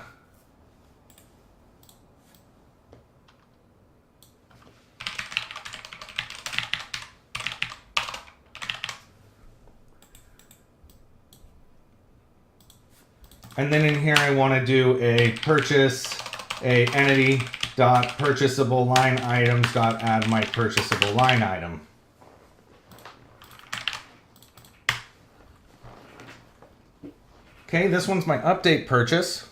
And then in here, I want to do a purchase, a entity dot purchasable line items dot add my purchasable line item. Okay, this one's my update purchase.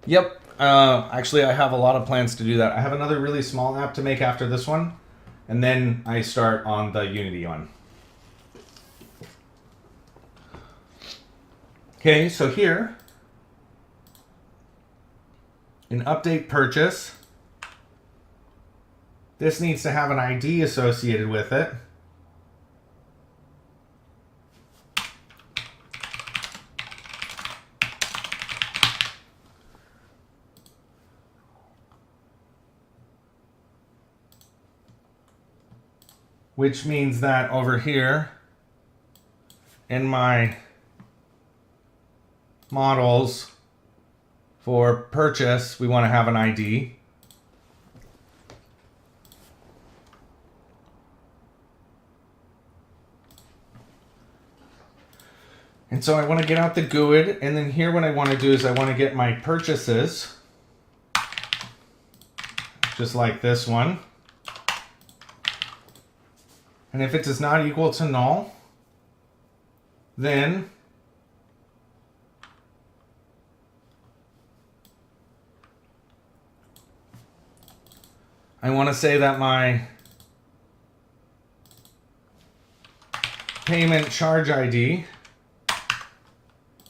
Yep, Actually, I have a lot of plans to do that. I have another really small app to make after this one, and then I start on the Unity one. Okay, so here, in update purchase, this needs to have an ID associated with it. Which means that over here in my models for purchase, we want to have an ID. And so I want to get out the GUID, and then here what I want to do is I want to get my purchases, just like this one. And if it does not equal to null, then I want to say that my payment charge ID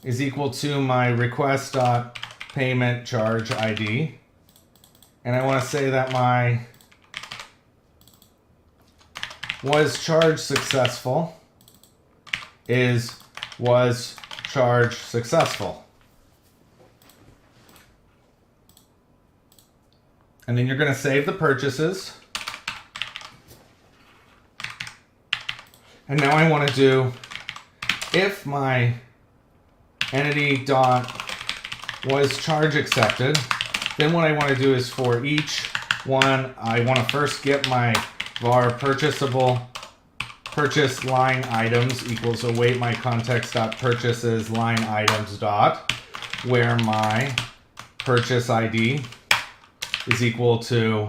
is equal to my request.payment charge ID. And I want to say that my was charged successful is was charged successful. And then you're going to save the purchases. And now I want to do if my entity dot was charge accepted, then what I want to do is for each one, I want to first get my var purchasable purchase line items equals await my context dot purchases line items dot where my purchase ID is equal to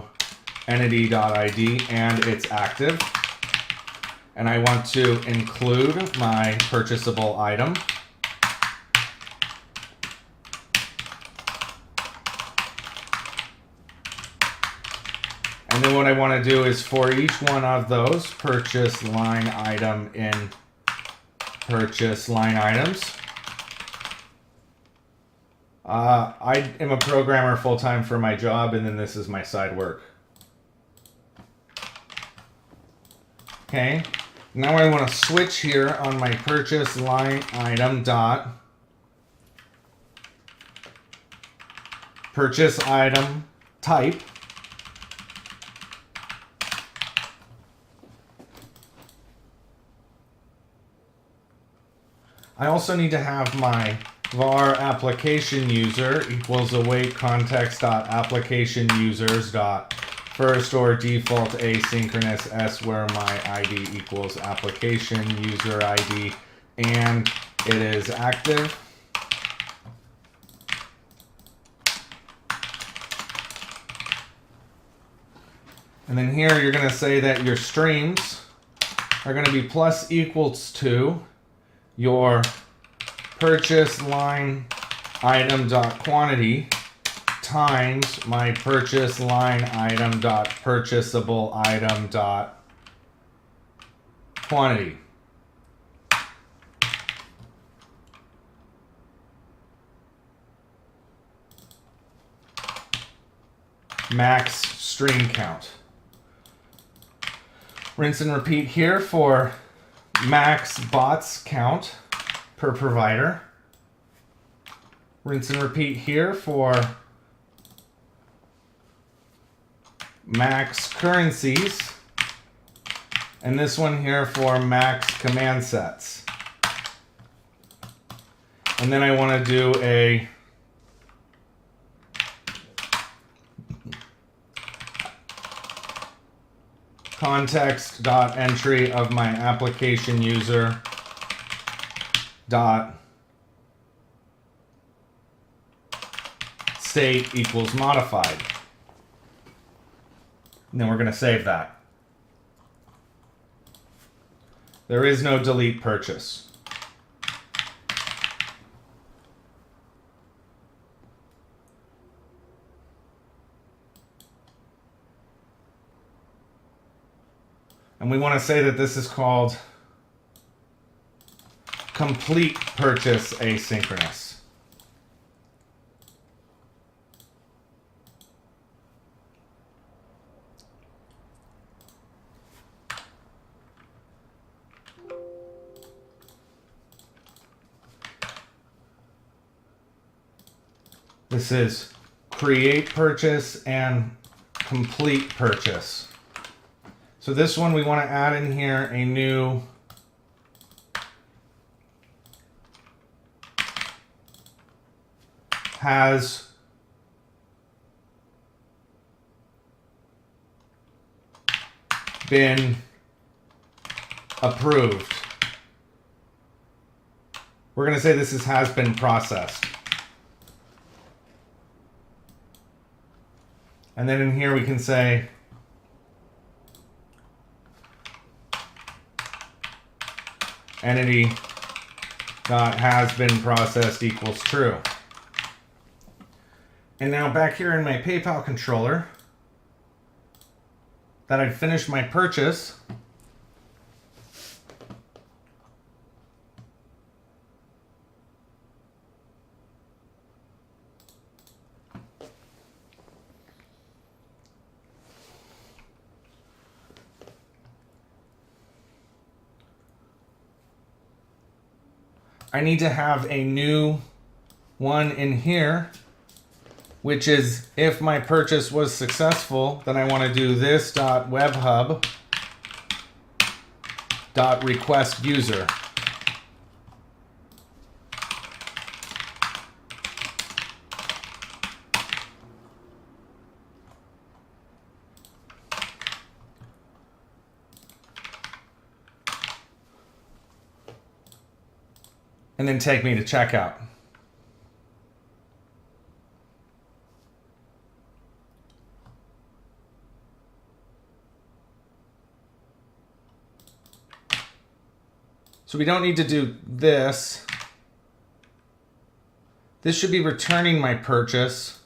entity dot ID and it's active. And I want to include my purchasable item. And then what I want to do is for each one of those purchase line item in purchase line items. I am a programmer full-time for my job, and then this is my side work. Okay, now I want to switch here on my purchase line item dot purchase item type. I also need to have my var application user equals await context dot application users dot first or default asynchronous s where my ID equals application user ID and it is active. And then here you're going to say that your streams are going to be plus equals to your purchase line item dot quantity times my purchase line item dot purchasable item dot quantity. Max stream count. Rinse and repeat here for max bots count per provider. Rinse and repeat here for max currencies. And this one here for max command sets. And then I want to do a context dot entry of my application user dot state equals modified. And then we're going to save that. There is no delete purchase. And we want to say that this is called complete purchase asynchronous. This is create purchase and complete purchase. So this one we want to add in here a new has been approved. We're going to say this has been processed. And then in here we can say entity dot has been processed equals true. And now back here in my PayPal controller that I've finished my purchase, I need to have a new one in here, which is if my purchase was successful, then I want to do this dot webhub dot request user. And then take me to checkout. So we don't need to do this. This should be returning my purchase.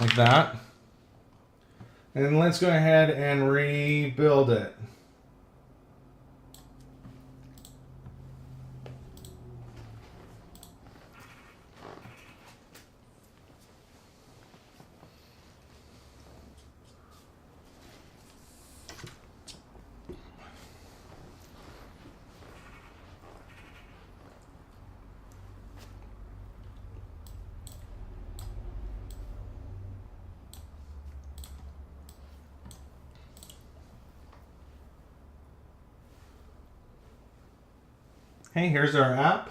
Like that. And let's go ahead and rebuild it. Hey, here's our app.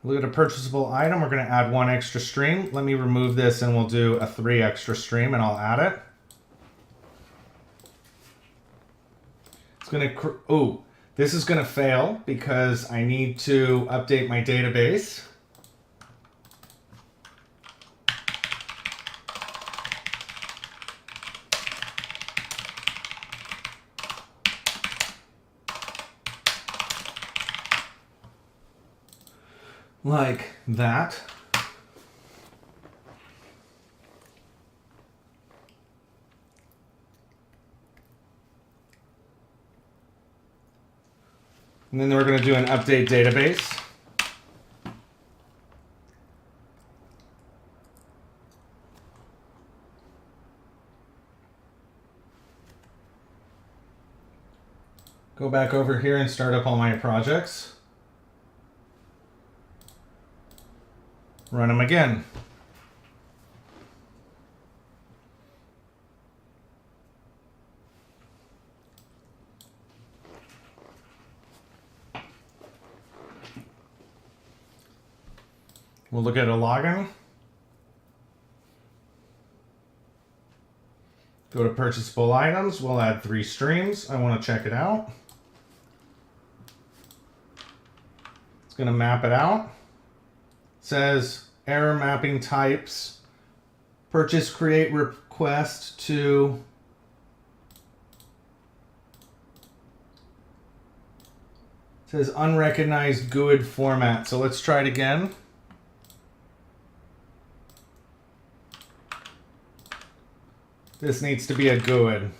Look at a purchasable item. We're going to add one extra stream. Let me remove this and we'll do a 3 extra stream and I'll add it. It's going to, this is going to fail because I need to update my database. Like that. And then we're going to do an update database. Go back over here and start up all my projects. Run them again. We'll look at a login. Go to purchasable items. We'll add 3 streams. I want to check it out. It's going to map it out. It says error mapping types, purchase create request to it says unrecognized GUID format. So let's try it again. This needs to be a GUID.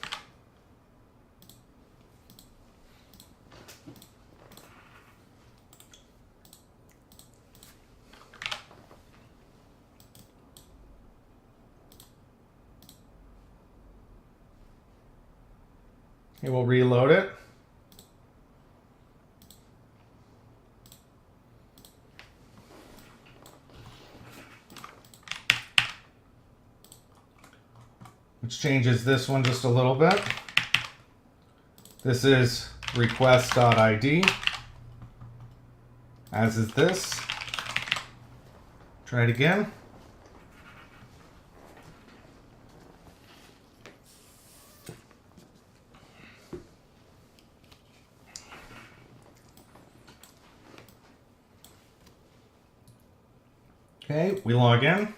Okay, we'll reload it. Which changes this one just a little bit. This is request.id, as is this. Try it again. Okay, we log in.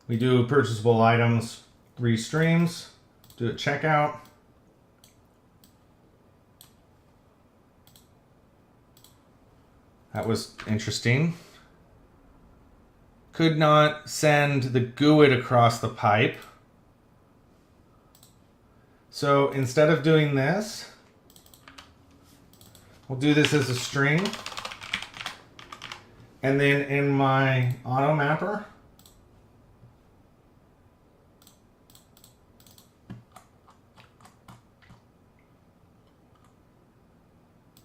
We do purchasable items, 3 streams, do a checkout. That was interesting. Could not send the GUID across the pipe. So instead of doing this, we'll do this as a string. And then in my auto mapper,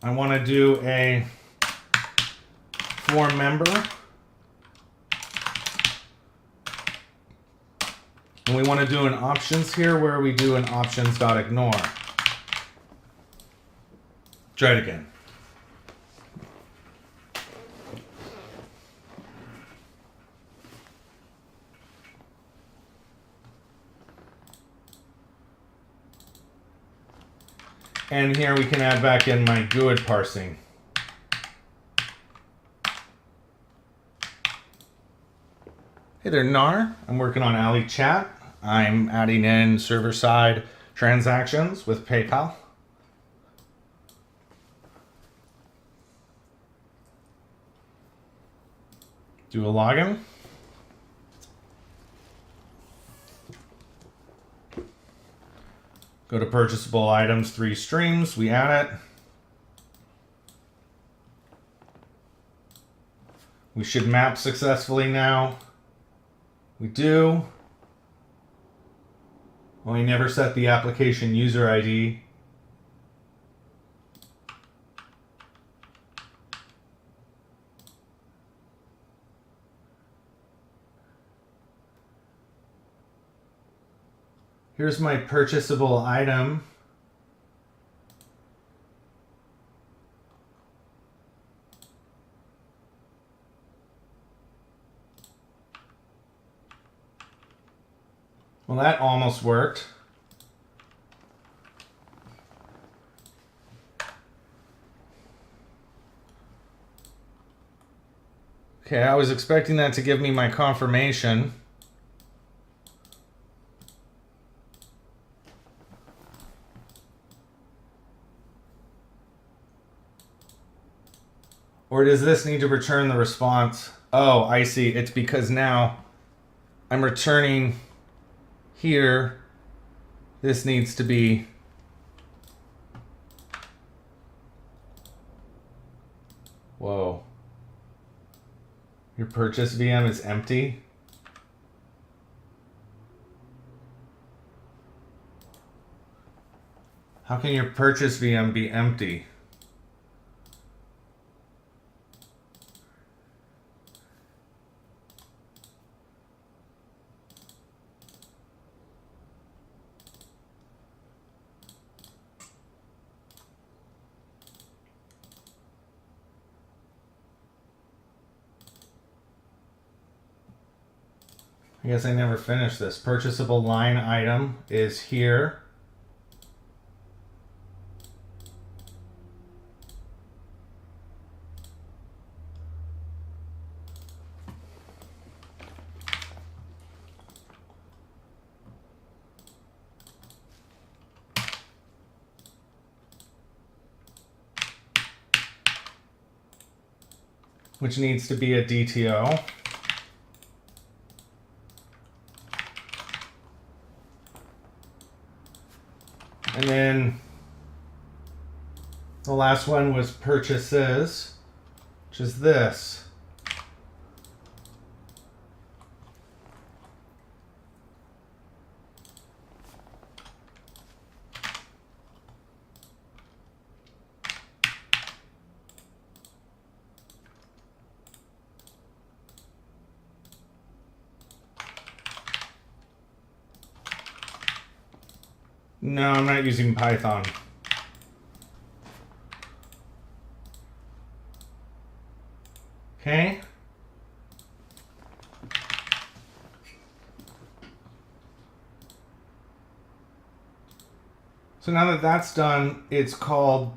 I want to do a form member. And we want to do an options here where we do an options.ignore. Try it again. And here we can add back in my GUID parsing. Hey there, NAR. I'm working on Ali Chat. I'm adding in server-side transactions with PayPal. Do a login. Go to purchasable items, 3 streams, we add it. We should map successfully now. We do. Well, we never set the application user ID. Here's my purchasable item. Well, that almost worked. Okay, I was expecting that to give me my confirmation. Or does this need to return the response? Oh, I see. It's because now I'm returning here. This needs to be whoa. Your purchase VM is empty. How can your purchase VM be empty? I guess I never finished this. Purchasable line item is here. Which needs to be a DTO. then the last one was purchases, which is this. No, I'm not using Python. Okay. So now that that's done, it's called,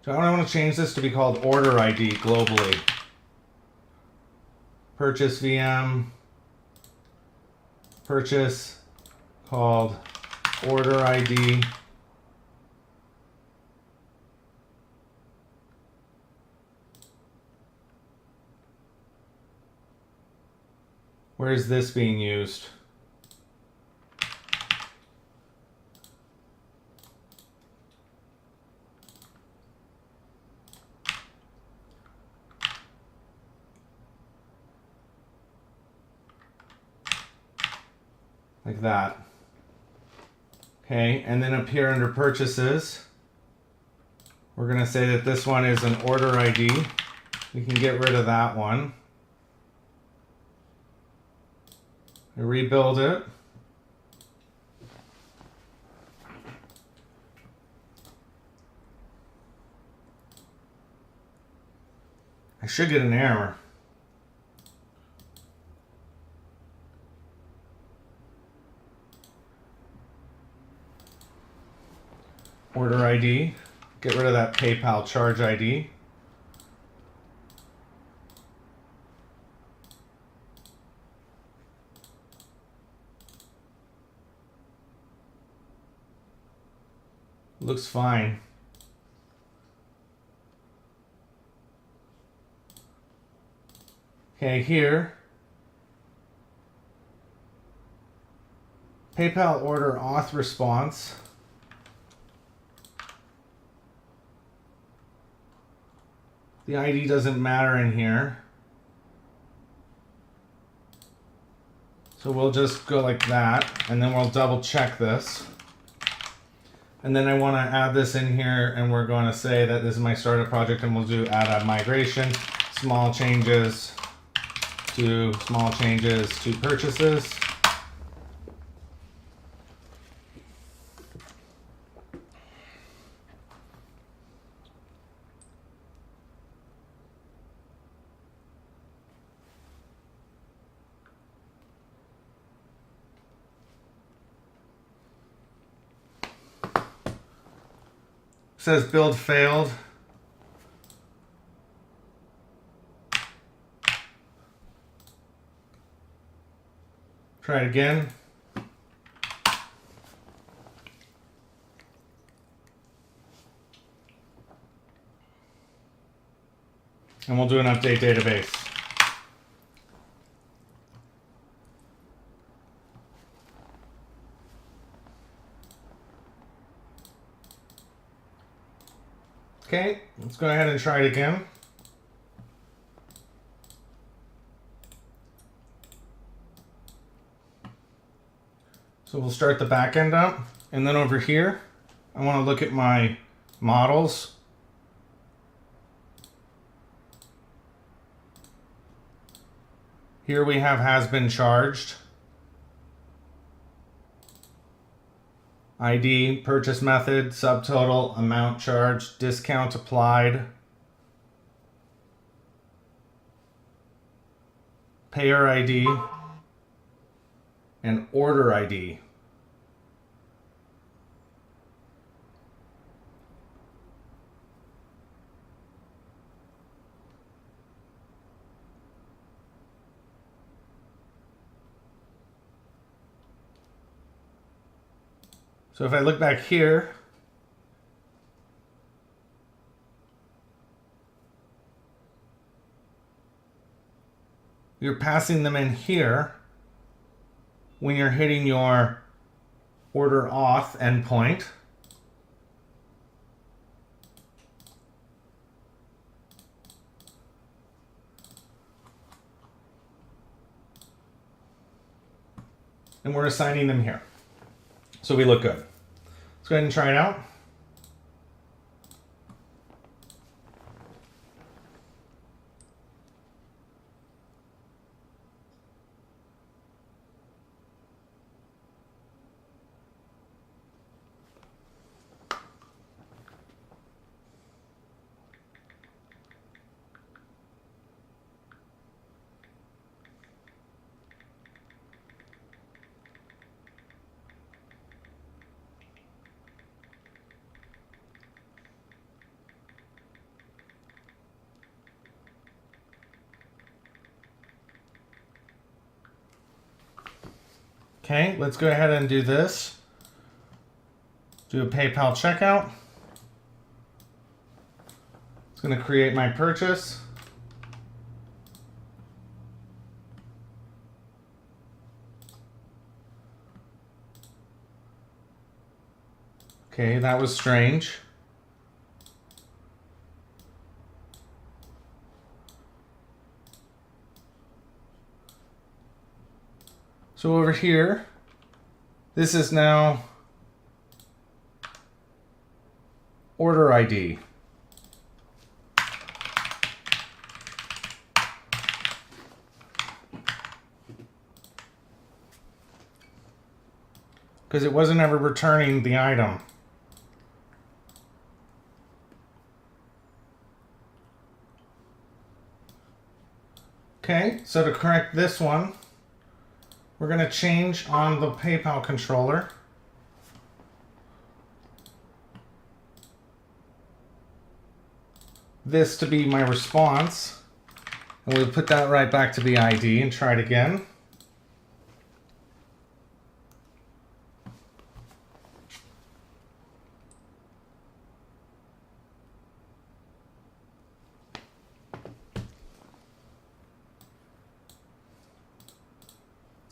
so I want to change this to be called order ID globally. Purchase VM, purchase called order ID. Where is this being used? Like that. Okay, and then up here under purchases, we're going to say that this one is an order ID. We can get rid of that one. Rebuild it. I should get an error. Order ID. Get rid of that PayPal charge ID. Looks fine. Okay, here, PayPal order auth response. The ID doesn't matter in here. So we'll just go like that, and then we'll double check this. And then I want to add this in here, and we're going to say that this is my startup project, and we'll do add a migration, small changes to purchases. Says build failed. Try it again. And we'll do an update database. Okay, let's go ahead and try it again. So we'll start the back end up, and then over here, I want to look at my models. Here we have has been charged. ID, purchase method, subtotal, amount charged, discount applied, payer ID, and order ID. So if I look back here, you're passing them in here when you're hitting your order auth endpoint. And we're assigning them here. So we look good. Let's go ahead and try it out. Okay, let's go ahead and do this. Do a PayPal checkout. It's going to create my purchase. Okay, that was strange. So over here, this is now order ID. Because it wasn't ever returning the item. Okay, so to correct this one, we're going to change on the PayPal controller. This to be my response. And we'll put that right back to the ID and try it again.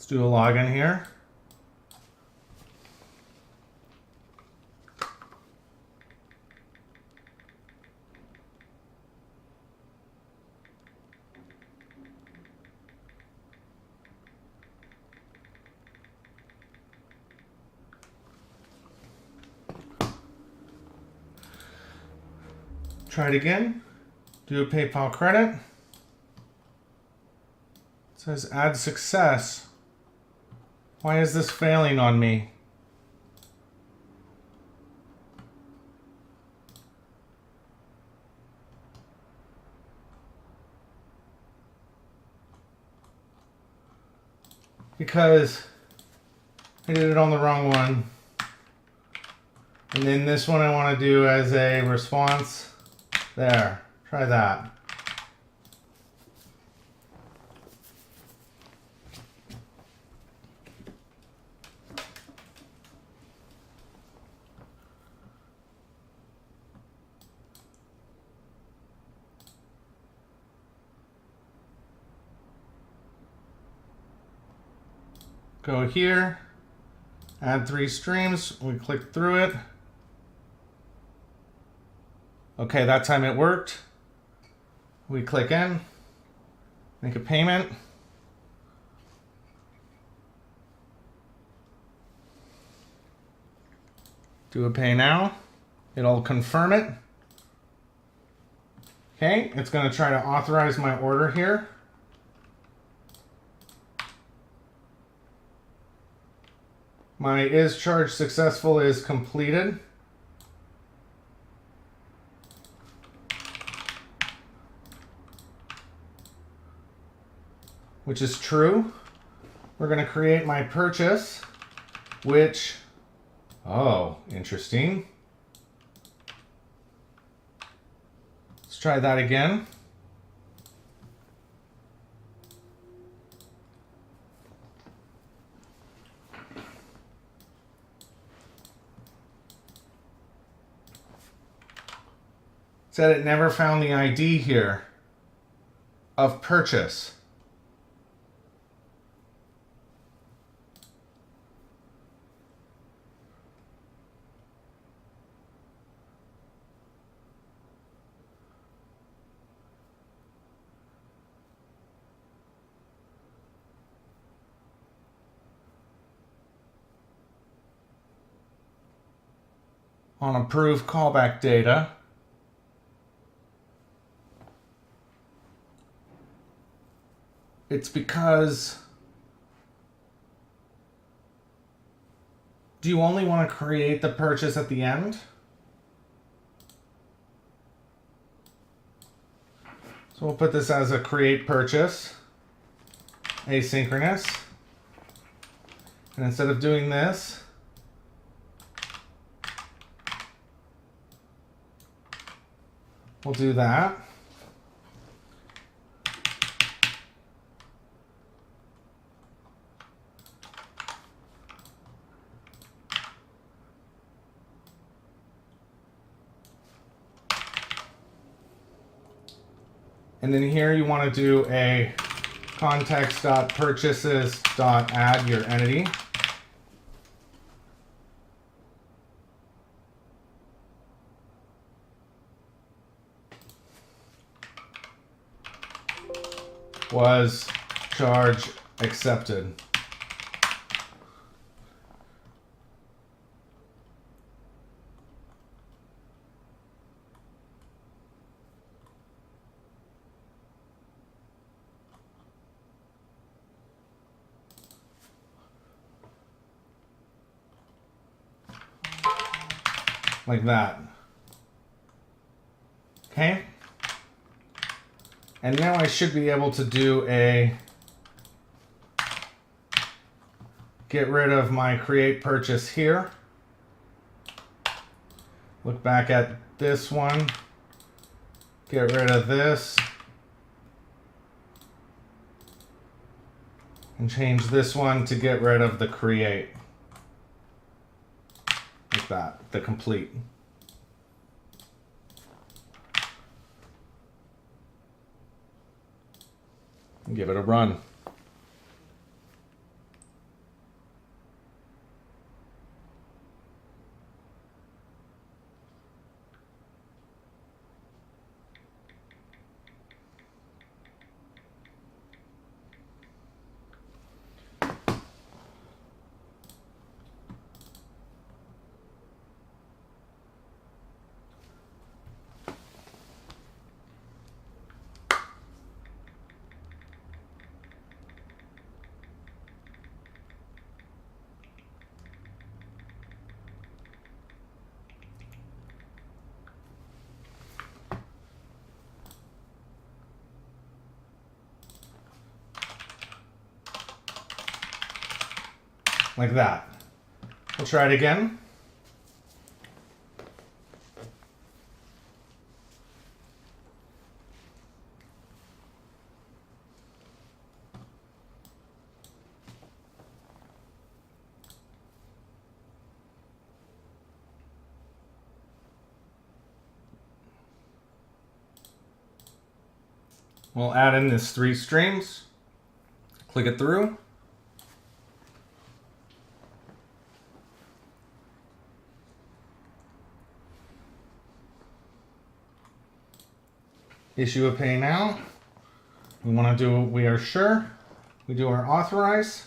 Let's do a login here. Try it again. Do a PayPal credit. It says add success. Why is this failing on me? Because I did it on the wrong one. And then this one I want to do as a response. There, try that. Go here, add 3 streams, we click through it. Okay, that time it worked. We click in, make a payment. Do a pay now. It'll confirm it. Okay, it's going to try to authorize my order here. My is charge successful is completed. Which is true. We're going to create my purchase, which, oh, interesting. Let's try that again. Said it never found the ID here of purchase. on approve callback data. It's because do you only want to create the purchase at the end? So we'll put this as a create purchase, asynchronous. And instead of doing this, we'll do that. And then here you want to do a context.purchases.add your entity. Was charge accepted. Like that. Okay. And now I should be able to do a get rid of my create purchase here. Look back at this one. Get rid of this. And change this one to get rid of the create. Like that, the complete. And give it a run. Like that. We'll try it again. We'll add in this 3 streams. Click it through. Issue a pay now. We want to do, we are sure. We do our authorize.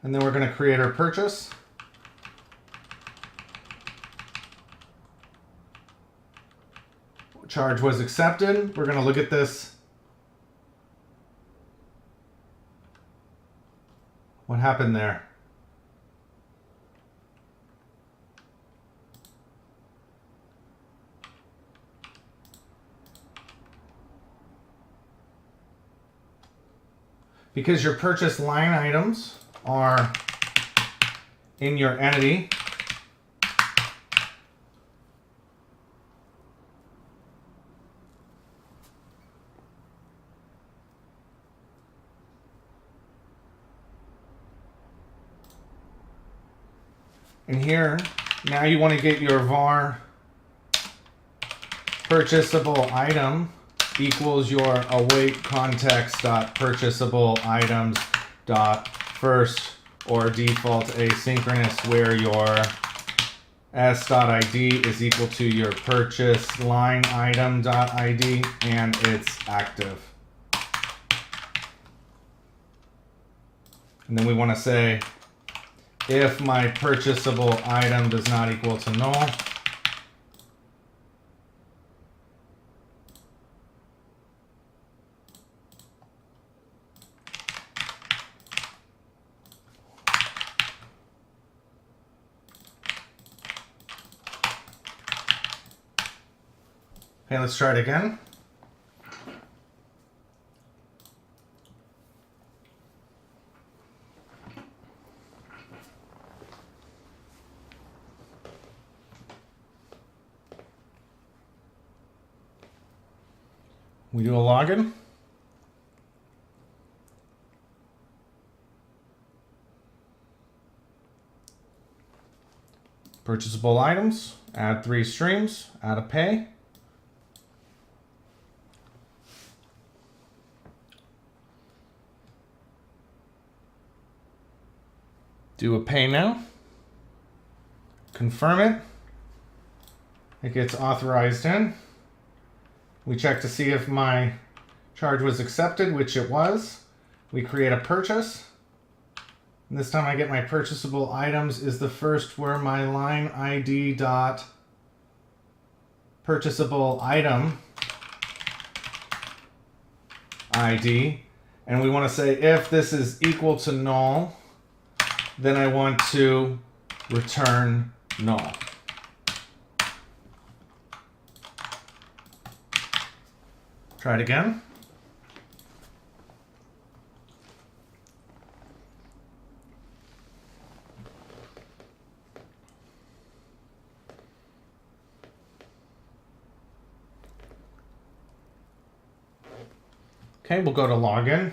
And then we're going to create our purchase. Charge was accepted. We're going to look at this. What happened there? Because your purchase line items are in your entity, and here, now you want to get your var purchasable item equals your await context dot purchasable items dot first or default asynchronous, where your s.id is equal to your purchase line item dot id and it's active. And then we want to say if my purchasable item does not equal to null. Okay, let's try it again. We do a login. Purchasable items, add 3 streams, add a pay. Do a pay now. Confirm it. It gets authorized in. We check to see if my charge was accepted, which it was. We create a purchase. And this time I get my purchasable items is the first where my line ID dot purchasable item ID. And we want to say if this is equal to null, then I want to return null. Try it again. Okay, we'll go to login.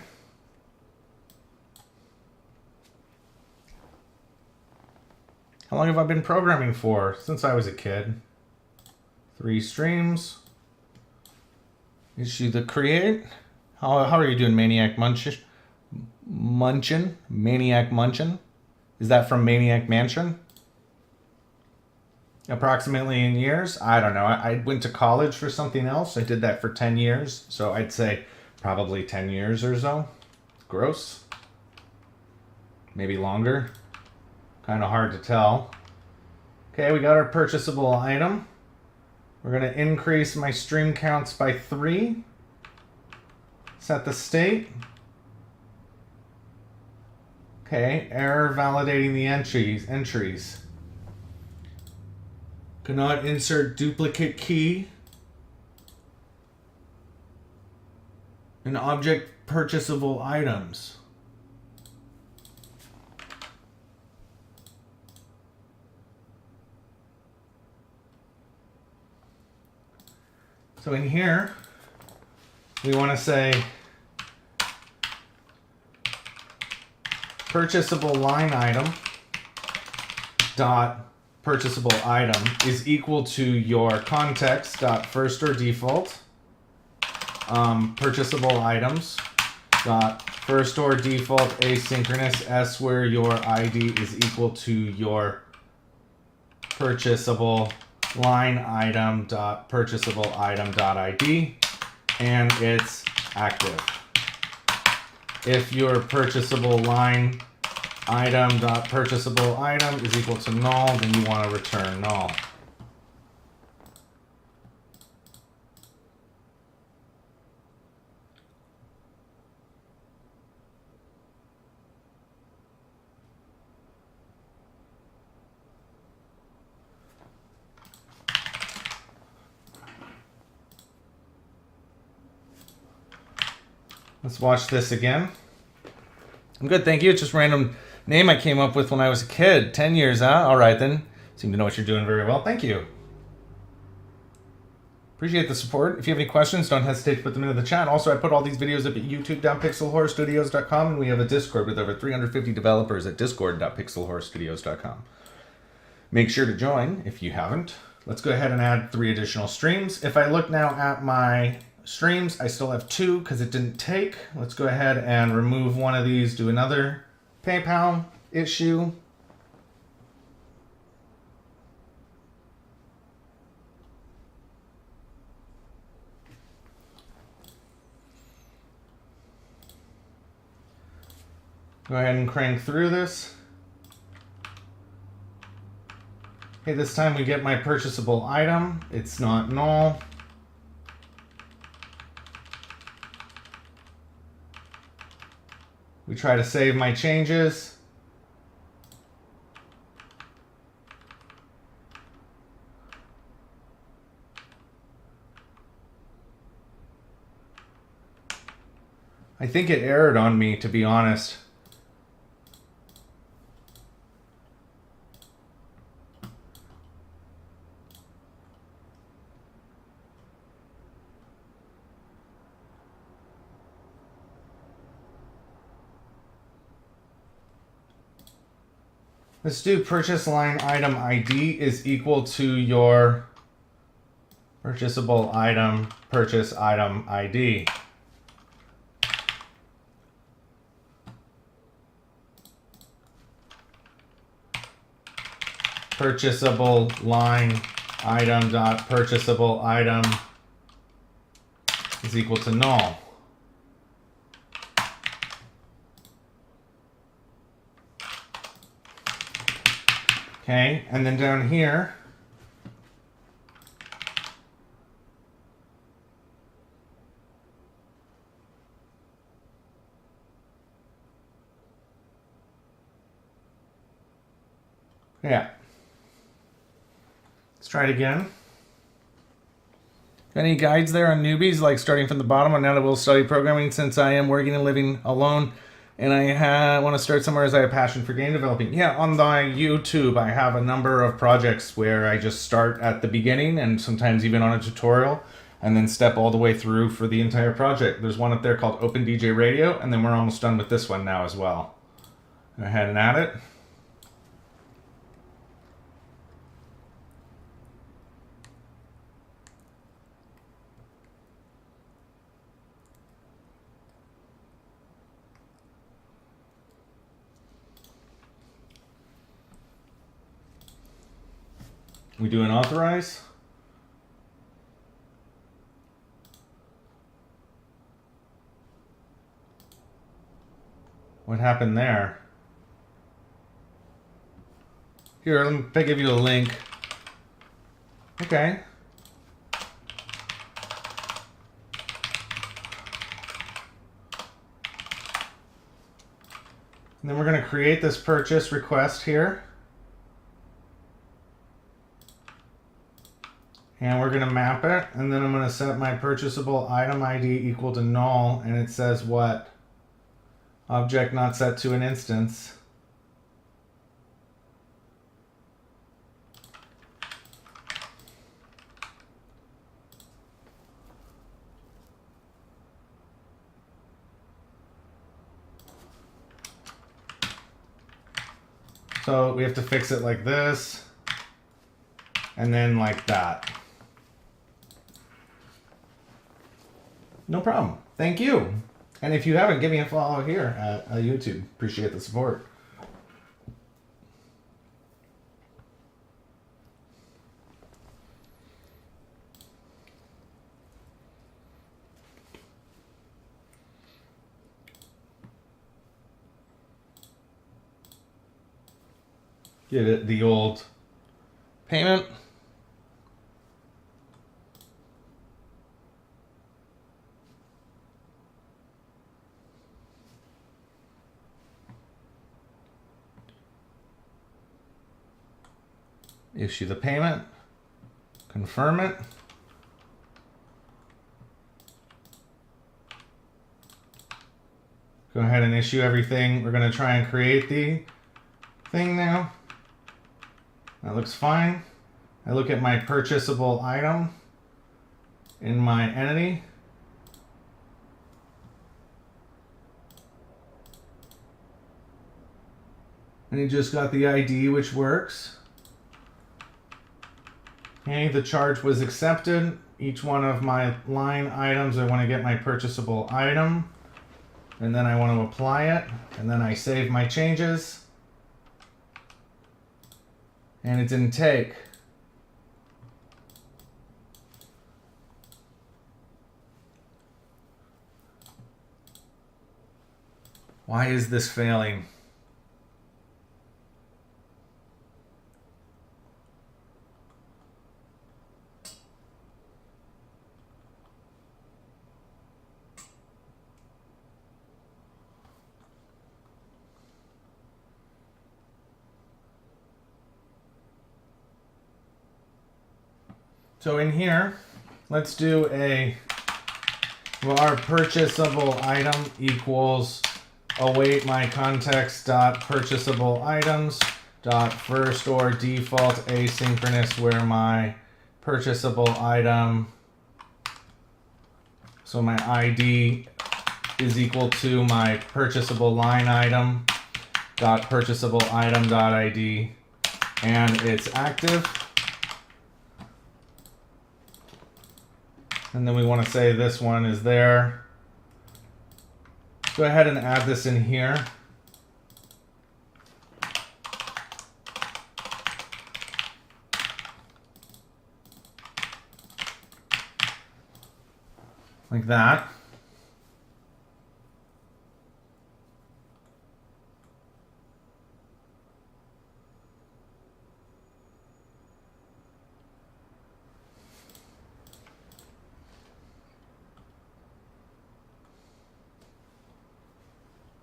How long have I been programming for? Since I was a kid. 3 streams. Issue the create. How are you doing, Maniac Munchin? Maniac Munchin? Is that from Maniac Mansion? Approximately in years? I don't know. I went to college for something else. I did that for 10 years. So I'd say probably 10 years or so. Gross. Maybe longer. Kind of hard to tell. Okay, we got our purchasable item. We're going to increase my stream counts by 3. Set the state. Okay, error validating the entries. Cannot insert duplicate key in object purchasable items. So in here, we want to say purchasable line item dot purchasable item is equal to your context dot first or default purchasable items dot first or default asynchronous s where your ID is equal to your purchasable line item dot purchasable item dot ID, and it's active. If your purchasable line item dot purchasable item is equal to null, then you want to return null. Let's watch this again. I'm good, thank you. It's just a random name I came up with when I was a kid. 10 years, huh? All right, then. Seem to know what you're doing very well. Thank you. Appreciate the support. If you have any questions, don't hesitate to put them into the chat. Also, I put all these videos up at youtube.pixelhorrorstudios.com, and we have a Discord with over 350 developers at discord.pixelhorrorstudios.com. Make sure to join if you haven't. Let's go ahead and add 3 additional streams. If I look now at my streams, I still have 2 because it didn't take. Let's go ahead and remove one of these, do another PayPal issue. Go ahead and crank through this. Okay, this time we get my purchasable item. It's not null. We try to save my changes. I think it errored on me, to be honest. Let's do purchase line item ID is equal to your purchasable item purchase item ID. Purchasable line item dot purchasable item is equal to null. Okay, and then down here, yeah. Let's try it again. Any guides there on newbies, like starting from the bottom? On now that we'll study programming, since I am working and living alone, and I want to start somewhere as I have passion for game developing. Yeah, on the YouTube, I have a number of projects where I just start at the beginning and sometimes even on a tutorial and then step all the way through for the entire project. There's one up there called Open DJ Radio, and then we're almost done with this one now as well. Go ahead and add it. We do an authorize. What happened there? Here, let me give you a link. Okay. And then we're going to create this purchase request here. And we're going to map it, and then I'm going to set my purchasable item ID equal to null, and it says what? Object not set to an instance. So we have to fix it like this, and then like that. No problem. Thank you. And if you haven't, give me a follow here at YouTube. Appreciate the support. Get it, the old payment. Issue the payment, confirm it. Go ahead and issue everything. We're going to try and create the thing now. That looks fine. I look at my purchasable item in my entity. And you just got the ID, which works. Okay, the charge was accepted. Each one of my line items, I want to get my purchasable item. And then I want to apply it. And then I save my changes. And it didn't take. Why is this failing? So in here, let's do our purchasable item equals await my context dot purchasable items dot first or default asynchronous where my purchasable item, so my ID is equal to my purchasable line item dot purchasable item dot ID, and it's active. And then we want to say this one is there. Go ahead and add this in here. Like that.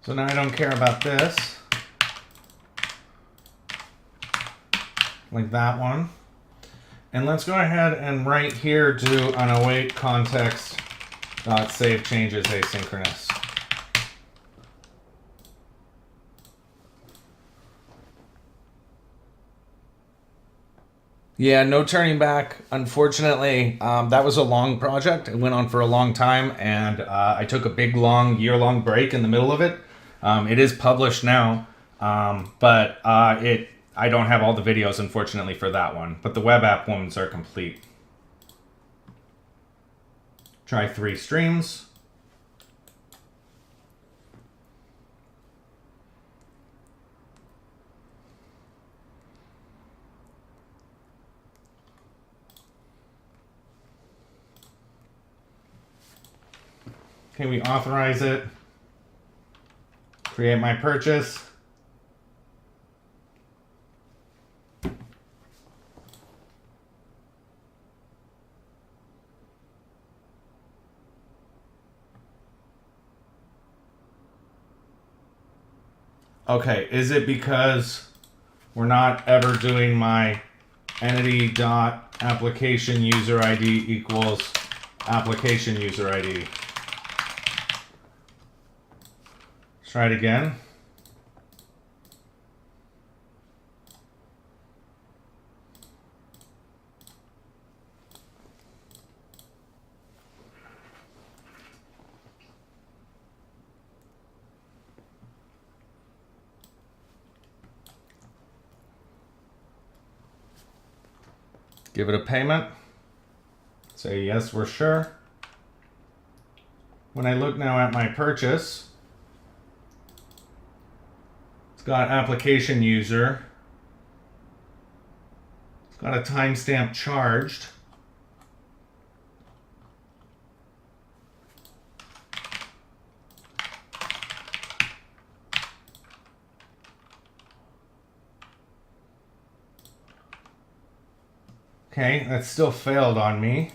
So now I don't care about this, like that one. And let's go ahead and right here do an await context dot save changes asynchronous. Yeah, no turning back. Unfortunately, that was a long project. It went on for a long time, and I took a big, long, year-long break in the middle of it. It is published now, but I don't have all the videos, unfortunately, for that one. But the web app ones are complete. Try 3 streams. Okay, we authorize it. Create my purchase. Okay, is it because we're not ever doing my entity dot application user ID equals application user ID? Let's try it again. Give it a payment. Say yes, we're sure. When I look now at my purchase, it's got application user. It's got a timestamp charged. Okay, that still failed on me.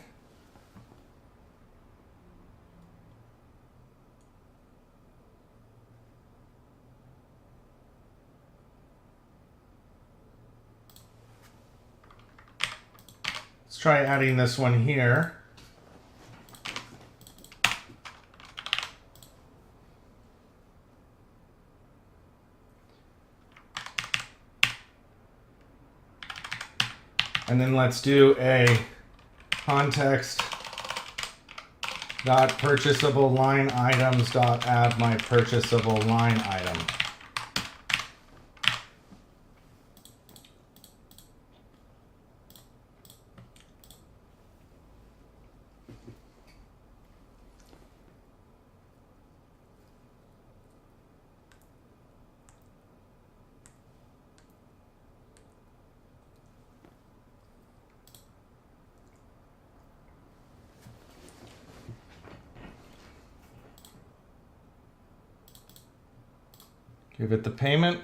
Let's try adding this one here. And then let's do a context dot purchasable line items dot add my purchasable line item. Give it the payment.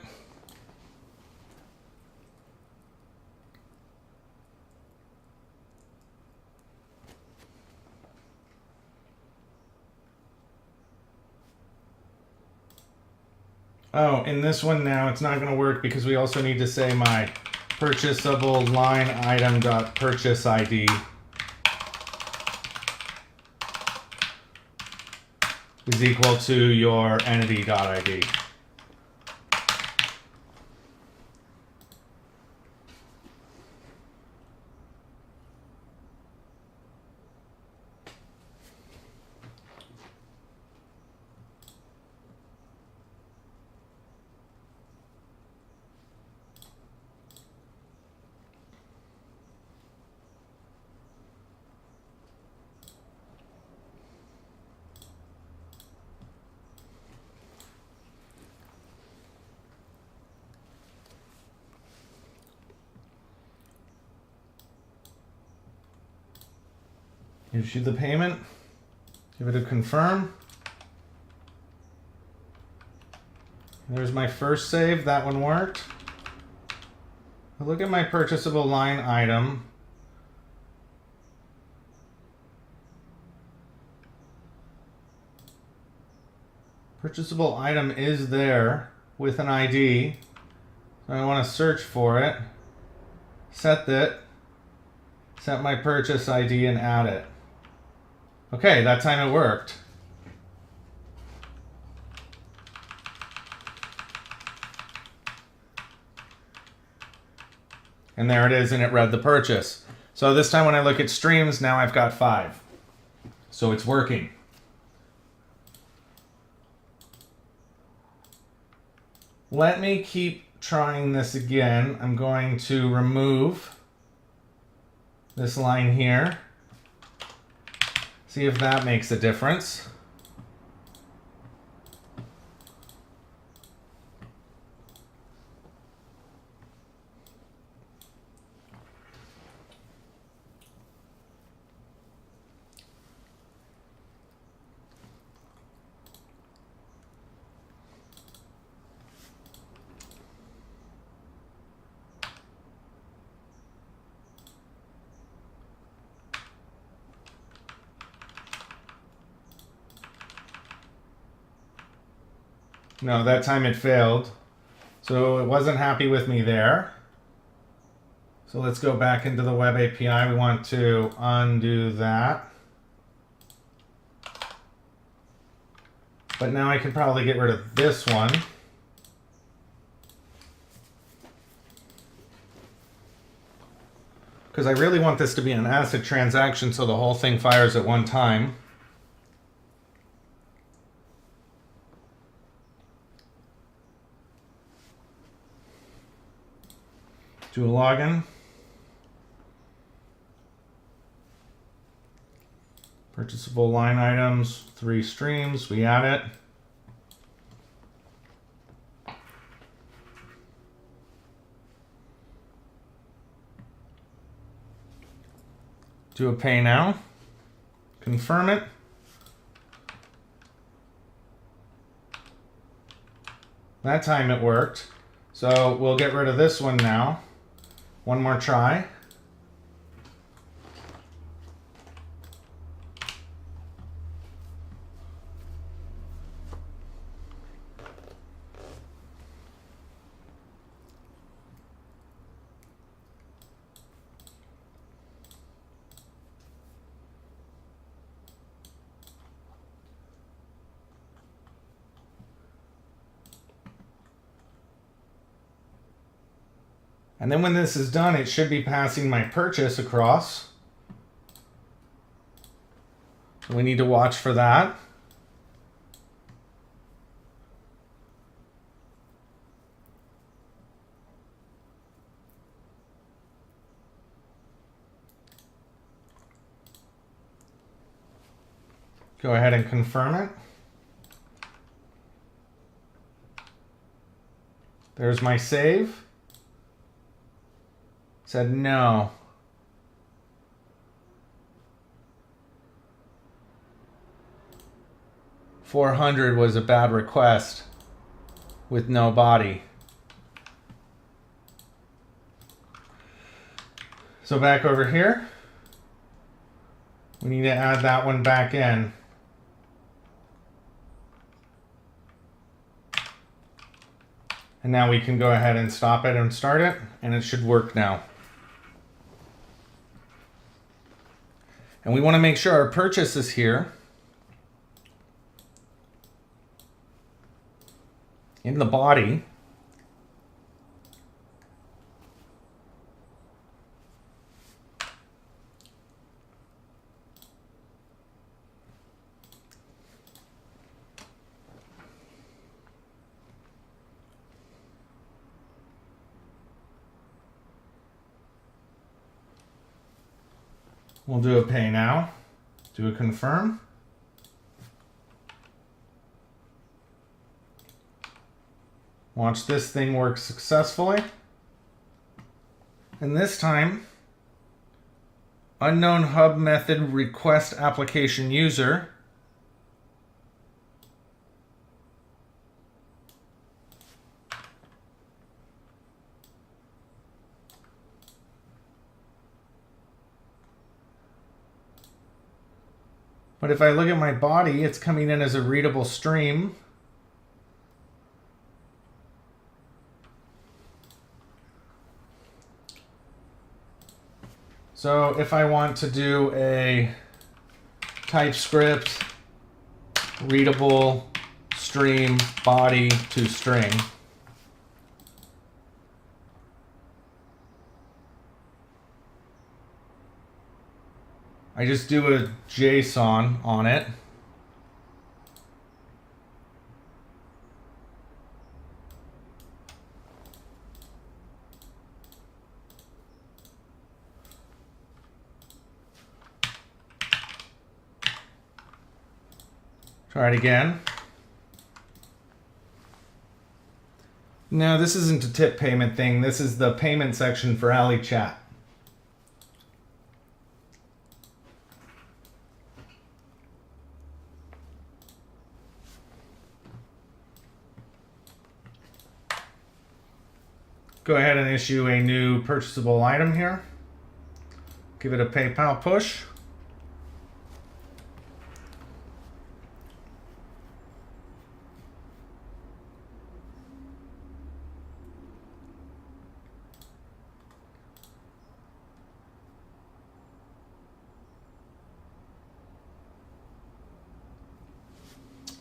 Oh, in this one now, it's not going to work because we also need to say my purchasable line item dot purchase ID. is equal to your entity.id. Issue the payment, give it a confirm. There's my first save, that one worked. Look at my purchasable line item. Purchasable item is there with an ID. So I want to search for it, set my purchase ID and add it. Okay, that time it worked. And there it is, and it read the purchase. So this time when I look at streams, now I've got 5. So it's working. Let me keep trying this again. I'm going to remove this line here. See if that makes a difference. No, that time it failed. So it wasn't happy with me there. So let's go back into the WebAPI. We want to undo that. But now I can probably get rid of this one. Because I really want this to be an ACID transaction so the whole thing fires at one time. Do a login. Purchasable line items, 3 streams, we add it. Do a pay now. Confirm it. That time it worked. So we'll get rid of this one now. One more try. And then when this is done, it should be passing my purchase across. So we need to watch for that. Go ahead and confirm it. There's my save. Said no. $400 was a bad request with no body. So back over here, we need to add that one back in. And now we can go ahead and stop it and start it, and it should work now. And we want to make sure our purchase is here. in the body, we'll do a pay now, do a confirm. Watch this thing work successfully. And this time, unknown hub method request application user. But if I look at my body, it's coming in as a readable stream. So if I want to do a TypeScript readable stream body to string, I just do a JSON on it. Try it again. No, this isn't a tip payment thing. This is the payment section for Ali Chat. Go ahead and issue a new purchasable item here. Give it a PayPal push.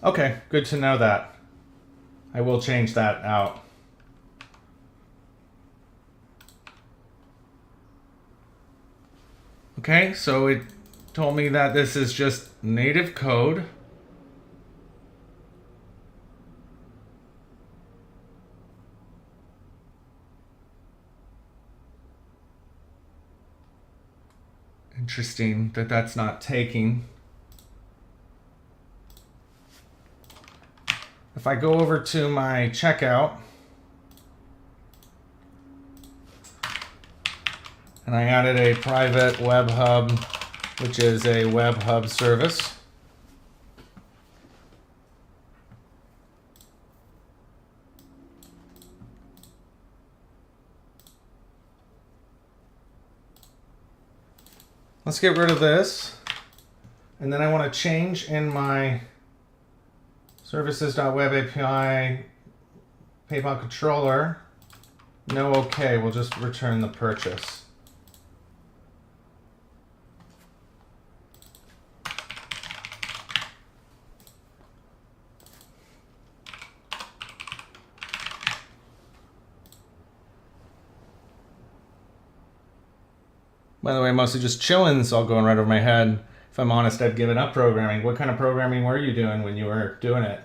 Okay, good to know that. I will change that out. Okay, so it told me that this is just native code. Interesting that that's not taking. If I go over to my checkout and I added a private web hub, which is a web hub service. Let's get rid of this. And then I want to change in my services.webapi PayPal controller. No, okay, we'll just return the purchase. By the way, mostly just chilling, it's all going right over my head. If I'm honest, I've given up programming. What kind of programming were you doing when you were doing it?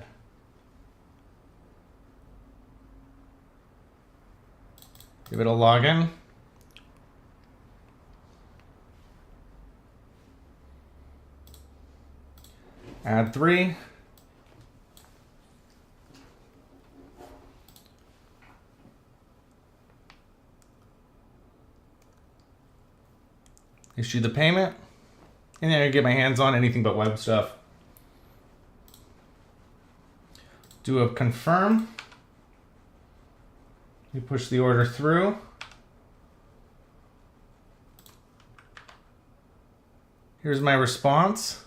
Give it a login. Add 3. Issue the payment. And then I get my hands on anything but web stuff. Do a confirm. You push the order through. Here's my response.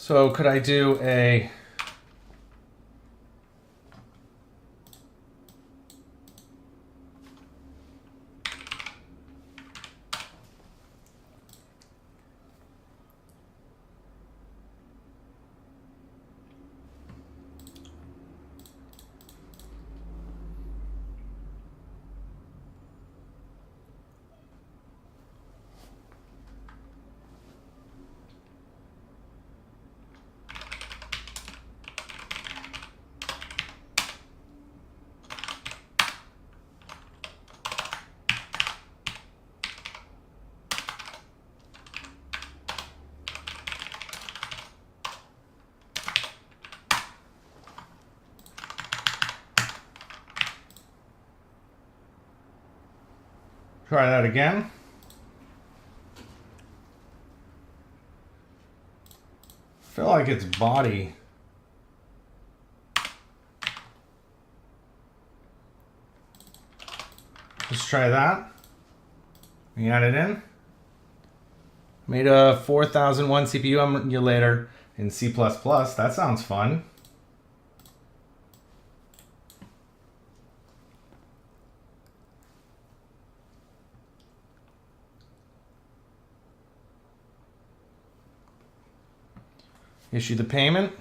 So could I do a try that again? I feel like it's body. Let's try that. We add it in. Made a 4001 CPU emulator in C++. That sounds fun. Issue the payment.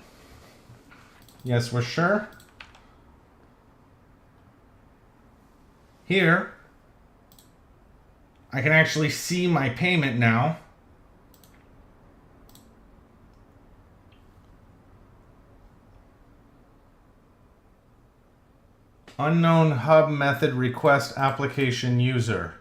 Yes, we're sure. Here, I can actually see my payment now. Unknown hub method request application user.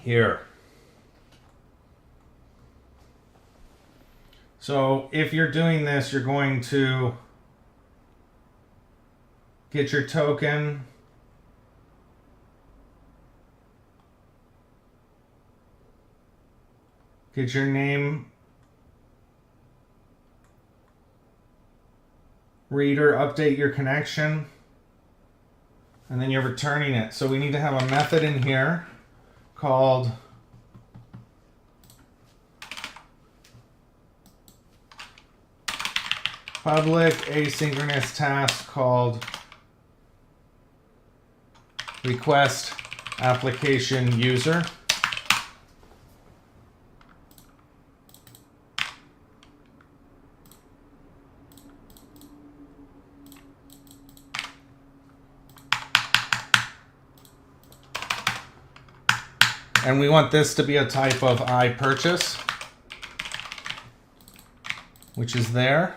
Here. So if you're doing this, you're going to get your token, get your name, reader, update your connection, and then you're returning it. So we need to have a method in here called public asynchronous task called request application user. And we want this to be a type of iPurchase, which is there.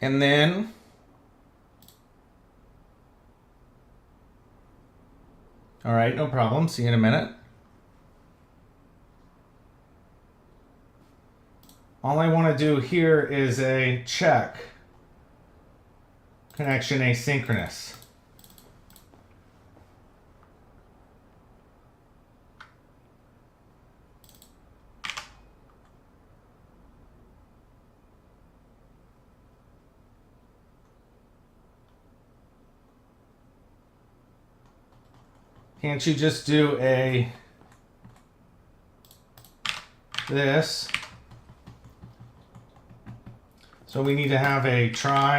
And then all right, no problem. See you in a minute. All I want to do here is a check connection asynchronous. Can't you just do a this? So we need to have a try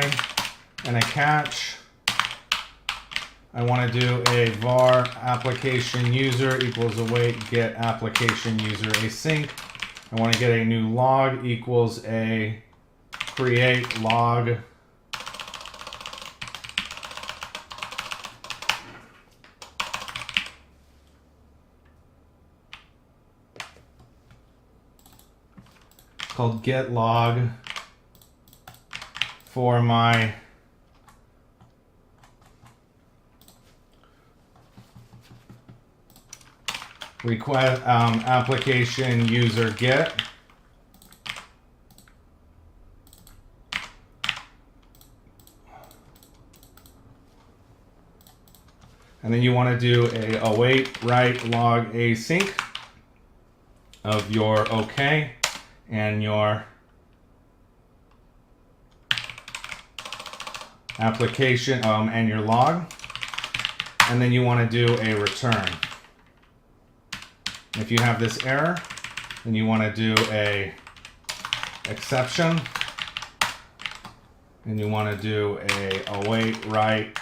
and a catch. I want to do a var application user equals await get application user async. I want to get a new log equals a create log. Called get log for my request application user get. And then you want to do a await write log async of your OK and your application and your log. And then you want to do a return. If you have this error, then you want to do a exception. And you want to do a await write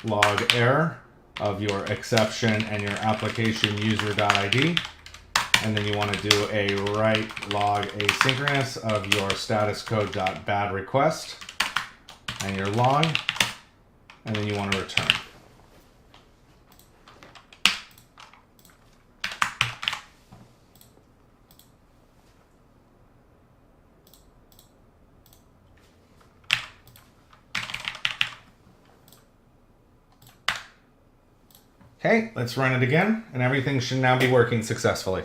log error of your exception and your application user.id. And then you want to do a write log asynchronous of your status code.bad request and your log. And then you want to return. Okay, let's run it again, and everything should now be working successfully.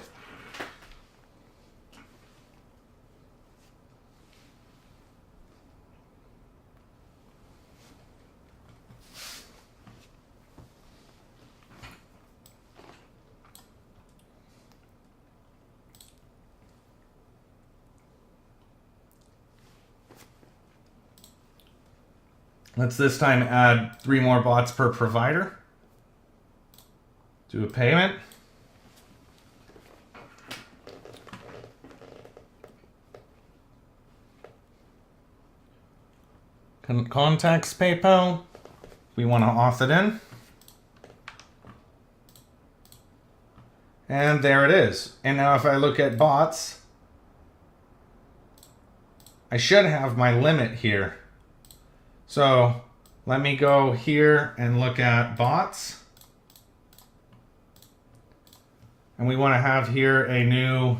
Let's this time add 3 more bots per provider. Do a payment. Contacts PayPal. We want to auth it in. And there it is. And now if I look at bots, I should have my limit here. So let me go here and look at bots. And we want to have here a new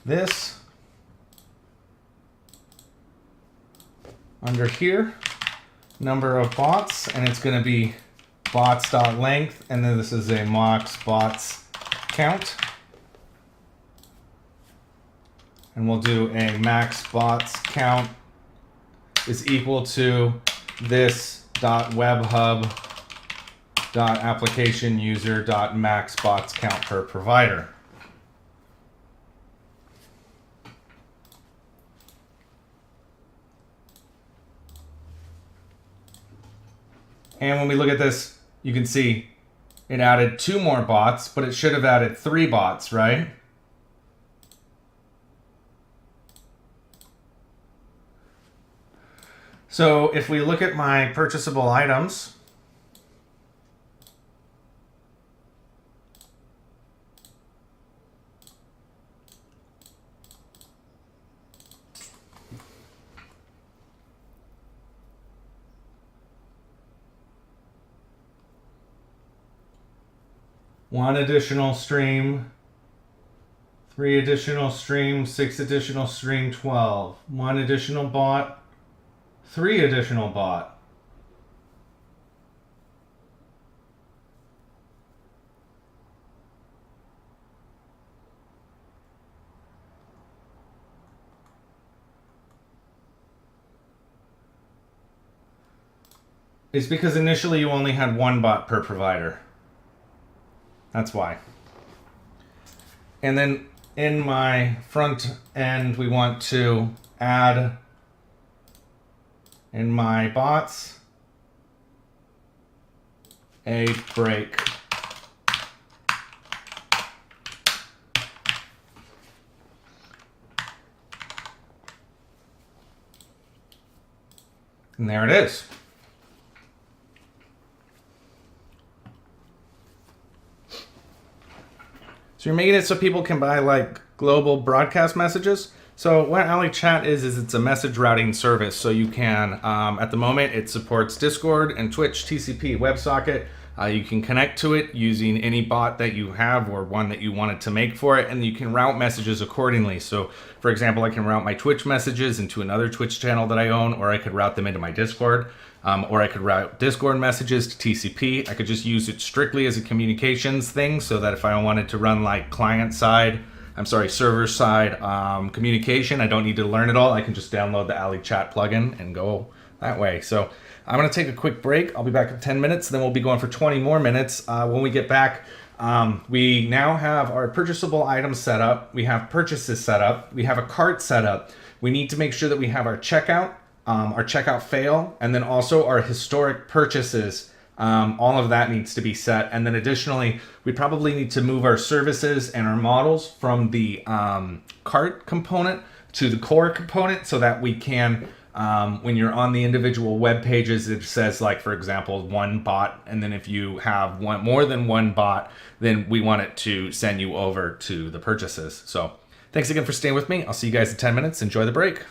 this under here, number of bots, and it's going to be bots.length, and then this is a max bots count. And we'll do a max bots count is equal to this .webhub.application user.max bots count per provider. And when we look at this, you can see it added 2 more bots, but it should have added 3 bots, right? So if we look at my purchasable items, one additional stream, 3 additional stream, 6 additional stream, 12. 1 additional bot, 3 additional bot. It's because initially you only had 1 bot per provider. That's why. And then in my front end, we want to add in my bots a break. And there it is. So you're making it so people can buy like global broadcast messages. So what Alley Chat is it's a message routing service. So you can, at the moment, it supports Discord and Twitch, TCP, WebSocket, You can connect to it using any bot that you have or one that you wanted to make for it, and you can route messages accordingly. So for example, I can route my Twitch messages into another Twitch channel that I own, or I could route them into my Discord, or I could route Discord messages to TCP. I could just use it strictly as a communications thing, so that if I wanted to run like server side communication, I don't need to learn it all. I can just download the Ali Chat plugin and go that way. So I'm going to take a quick break. I'll be back in 10 minutes. Then we'll be going for 20 more minutes. When we get back, we now have our purchasable items set up. We have purchases set up. We have a cart set up. We need to make sure that we have our checkout fail, and then also our historic purchases. All of that needs to be set. And then additionally, we probably need to move our services and our models from the cart component to the core component, so that we can, when you're on the individual web pages, it says, like, for example, one bot. And then if you have more than one bot, then we want it to send you over to the purchases. So thanks again for staying with me. I'll see you guys in 10 minutes. Enjoy the break.